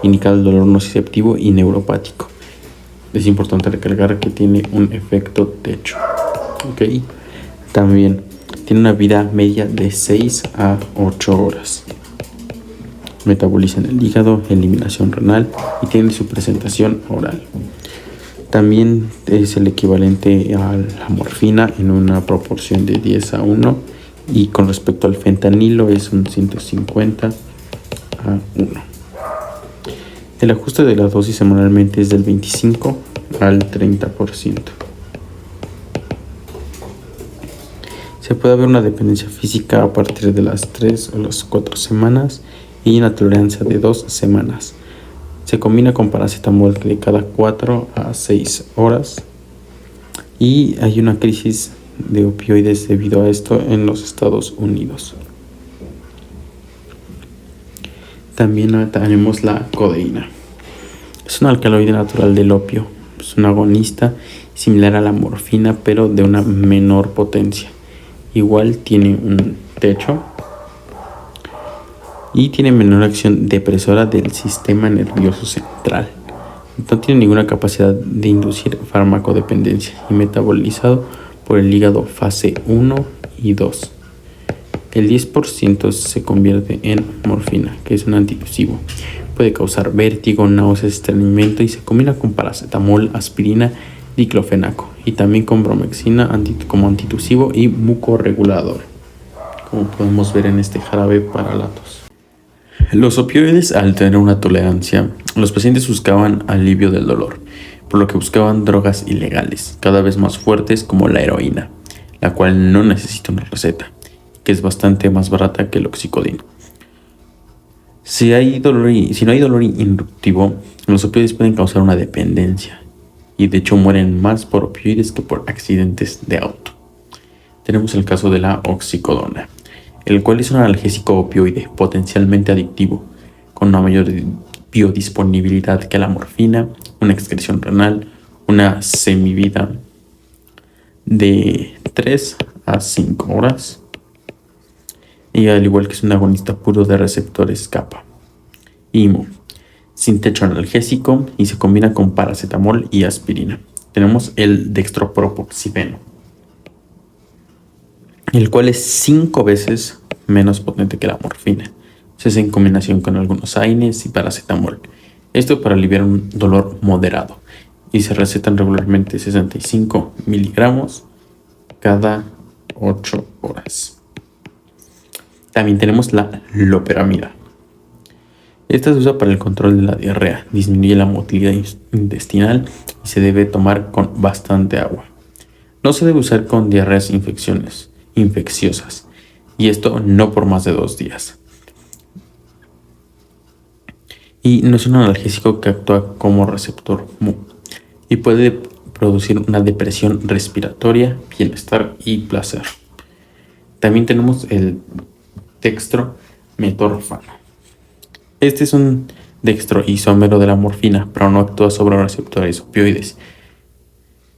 indica el dolor nociceptivo y neuropático. Es importante recalcar que tiene un efecto techo. ¿Okay? También tiene una vida media de 6 a 8 horas. Metaboliza en el hígado, eliminación renal y tiene su presentación oral. También es el equivalente a la morfina en una proporción de 10 a 1 y con respecto al fentanilo es un 150 a 1. El ajuste de la dosis semanalmente es del 25 al 30%. Se puede haber una dependencia física a partir de las 3 o las 4 semanas y una tolerancia de 2 semanas. Se combina con paracetamol de cada 4 a 6 horas y hay una crisis de opioides debido a esto en los Estados Unidos. También tenemos la codeína. Es un alcaloide natural del opio. Es un agonista similar a la morfina, pero de una menor potencia. Igual tiene un techo y tiene menor acción depresora del sistema nervioso central. No tiene ninguna capacidad de inducir farmacodependencia y metabolizado por el hígado fase 1 y 2. El 10% se convierte en morfina, que es un antitusivo. Puede causar vértigo, náuseas, estreñimiento y se combina con paracetamol, aspirina, diclofenaco y también con bromexina como antitusivo y mucorregulador, como podemos ver en este jarabe para la tos. Los opioides, al tener una tolerancia, los pacientes buscaban alivio del dolor, por lo que buscaban drogas ilegales, cada vez más fuertes como la heroína, la cual no necesita una receta, que es bastante más barata que el oxicodina. Si no hay dolor inductivo, los opioides pueden causar una dependencia, y de hecho mueren más por opioides que por accidentes de auto. Tenemos el caso de la oxicodona, el cual es un analgésico opioide potencialmente adictivo, con una mayor biodisponibilidad que la morfina, una excreción renal, una semivida de 3 a 5 horas, y al igual que es un agonista puro de receptores kappa. IMO, sin techo analgésico y se combina con paracetamol y aspirina. Tenemos el dextropropoxifeno, el cual es 5 veces menos potente que la morfina. Se hace en combinación con algunos AINES y paracetamol. Esto para aliviar un dolor moderado y se recetan regularmente 65 miligramos cada 8 horas. También tenemos la loperamida. Esta se usa para el control de la diarrea, disminuye la motilidad intestinal y se debe tomar con bastante agua. No se debe usar con diarreas infecciosas, y esto no por más de 2 días. Y no es un analgésico que actúa como receptor MU y puede producir una depresión respiratoria, bienestar y placer. También tenemos el dextrometorfano. Este es un dextroisómero de la morfina, pero no actúa sobre receptores opioides.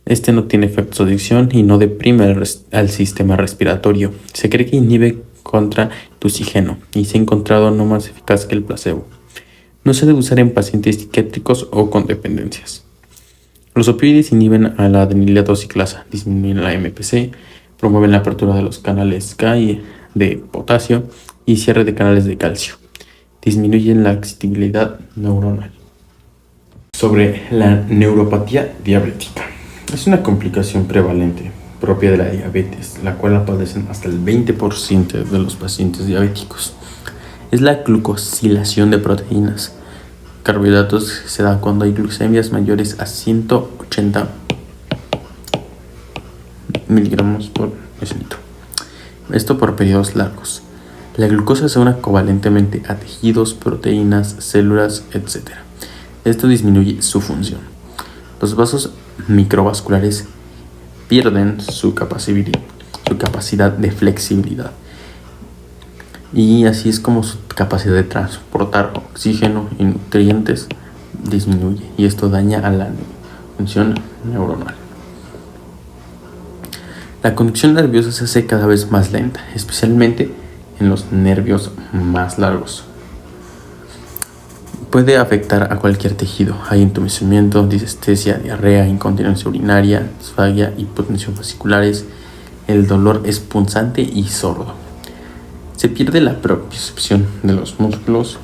Este no tiene efectos de adicción y no deprime al sistema respiratorio. Se cree que inhibe contra tusigeno y se ha encontrado no más eficaz que el placebo. No se debe usar en pacientes psiquiátricos o con dependencias. Los opioides inhiben a la adenilato ciclasa, disminuyen la MPC, promueven la apertura de los canales K de potasio y cierre de canales de calcio. Disminuyen la excitabilidad neuronal. Sobre la neuropatía diabética. Es una complicación prevalente propia de la diabetes, la cual la padecen hasta el 20% de los pacientes diabéticos. Es la glucosilación de proteínas. Carbohidratos se da cuando hay glucemias mayores a 180 miligramos por decilitro. Esto por periodos largos. La glucosa se une covalentemente a tejidos, proteínas, células, etc. Esto disminuye su función. Los vasos microvasculares pierden su capacidad de flexibilidad. Y así es como su capacidad de transportar oxígeno y nutrientes disminuye. Y esto daña a la función neuronal. La conducción nerviosa se hace cada vez más lenta, especialmente en los nervios más largos. Puede afectar a cualquier tejido. Hay entumecimiento, disestesia, diarrea, incontinencia urinaria, disfagia, hipotensión vasculares. El dolor es punzante y sordo. Se pierde la propiocepción de los músculos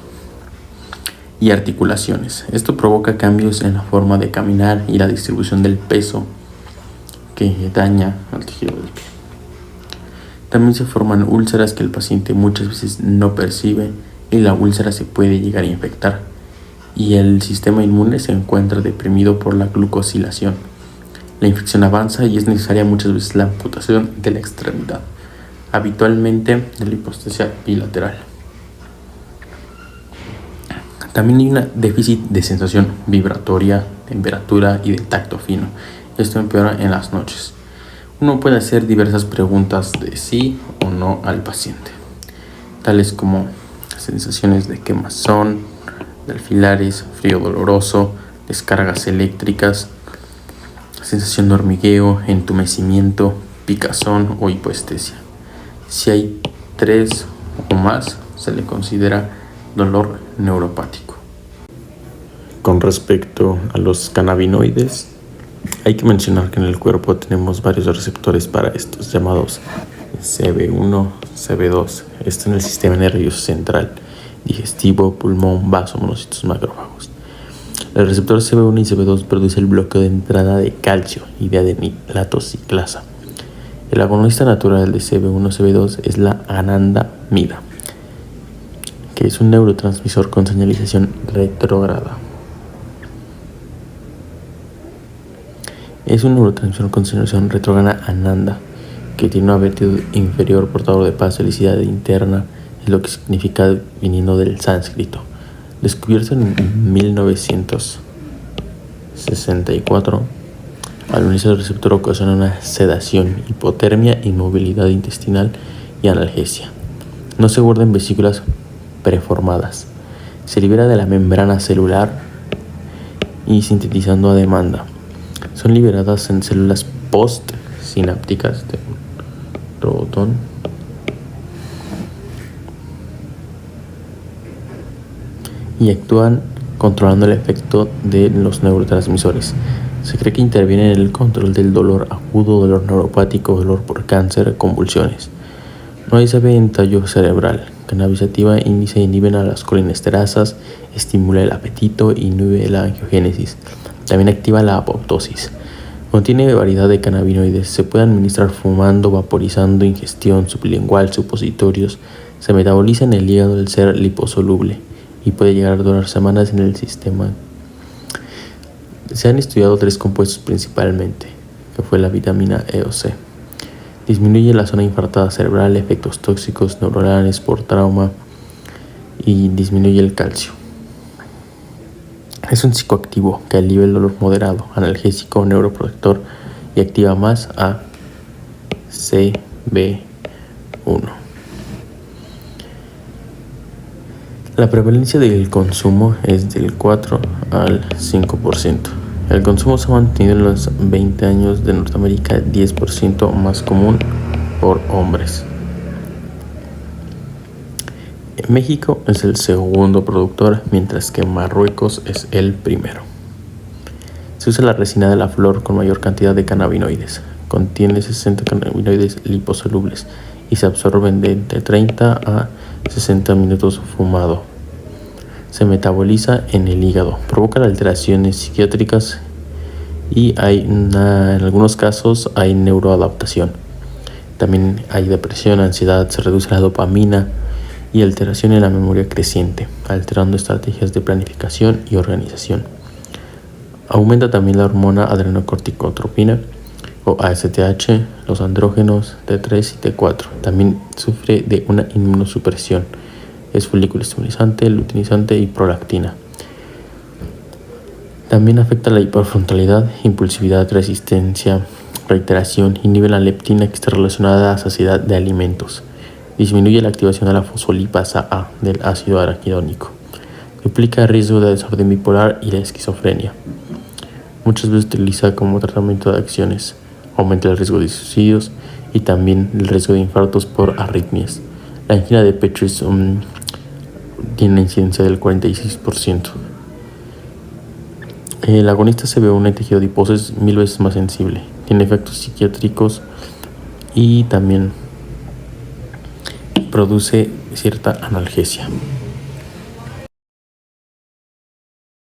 y articulaciones. Esto provoca cambios en la forma de caminar y la distribución del peso que daña al tejido del pie. También se forman úlceras que el paciente muchas veces no percibe y la úlcera se puede llegar a infectar y el sistema inmune se encuentra deprimido por la glucosilación. La infección avanza y es necesaria muchas veces la amputación de la extremidad, habitualmente de la hipostesia bilateral. También hay un déficit de sensación vibratoria, temperatura y de tacto fino. Esto empeora en las noches. Uno puede hacer diversas preguntas de sí o no al paciente, tales como sensaciones de quemazón, de alfilares, frío doloroso, descargas eléctricas, sensación de hormigueo, entumecimiento, picazón o hipoestesia. Si hay 3 o más, se le considera dolor neuropático. Con respecto a los cannabinoides, hay que mencionar que en el cuerpo tenemos varios receptores para estos, llamados CB1, CB2. Esto en el sistema nervioso central, digestivo, pulmón, vaso, monocitos, macrófagos. El receptor CB1 y CB2 produce el bloqueo de entrada de calcio y de adenilato ciclasa. El agonista natural de CB1-CB2 es la anandamida, que es un neurotransmisor con señalización retrógrada. Es un neurotransmisor con señalización retrógrada ananda, que tiene una vertido inferior portador de paz, felicidad interna, es lo que significa viniendo del sánscrito. Descubierto en 1964, al unirse al receptor ocasiona una sedación, hipotermia, inmovilidad intestinal y analgesia. No se guarda en vesículas preformadas. Se libera de la membrana celular y sintetizando a demanda. Son liberadas en células postsinápticas de Rodón y actúan controlando el efecto de los neurotransmisores. Se cree que intervienen en el control del dolor agudo, dolor neuropático, dolor por cáncer, convulsiones. No hay sabe en tallo cerebral. Cannabis sativa inhiben a las colinesterasas, estimula el apetito e inhibe la angiogénesis. También activa la apoptosis. Contiene variedad de cannabinoides. Se puede administrar fumando, vaporizando, ingestión sublingual, supositorios. Se metaboliza en el hígado al ser liposoluble y puede llegar a durar semanas en el sistema. Se han estudiado 3 compuestos principalmente, que fue la vitamina E o C. Disminuye la zona infartada cerebral, efectos tóxicos neuronales por trauma y disminuye el calcio. Es un psicoactivo que alivia el dolor moderado, analgésico, neuroprotector y activa más a CB1. La prevalencia del consumo es del 4 al 5%. El consumo se ha mantenido en los 20 años de Norteamérica 10% más común por hombres.
México es el segundo productor, mientras que Marruecos es el primero. Se usa la resina de la flor con mayor cantidad de cannabinoides. Contiene 60 cannabinoides liposolubles y se absorben de entre 30 a 60 minutos fumado. Se metaboliza en el hígado, provoca alteraciones psiquiátricas y en algunos casos hay neuroadaptación. También hay depresión, ansiedad, se reduce la dopamina y alteración en la memoria creciente, alterando estrategias de planificación y organización. Aumenta también la hormona adrenocorticotropina o ASTH, los andrógenos T3 y T4. También sufre de una inmunosupresión. Es folículo estimulante, luteinizante y prolactina. También afecta la hiperfrontalidad, impulsividad, resistencia, reiteración, inhibe la leptina que está relacionada a la saciedad de alimentos. Disminuye la activación de la fosfolipasa A del ácido araquidónico. Duplica el riesgo de desorden bipolar y la esquizofrenia. Muchas veces se utiliza como tratamiento de adicciones. Aumenta el riesgo de suicidios y también el riesgo de infartos por arritmias. La angina de pecho tiene una incidencia del 46%. El agonista CB1 en tejido adiposo es 1000 veces más sensible. Tiene efectos psiquiátricos y también produce cierta analgesia.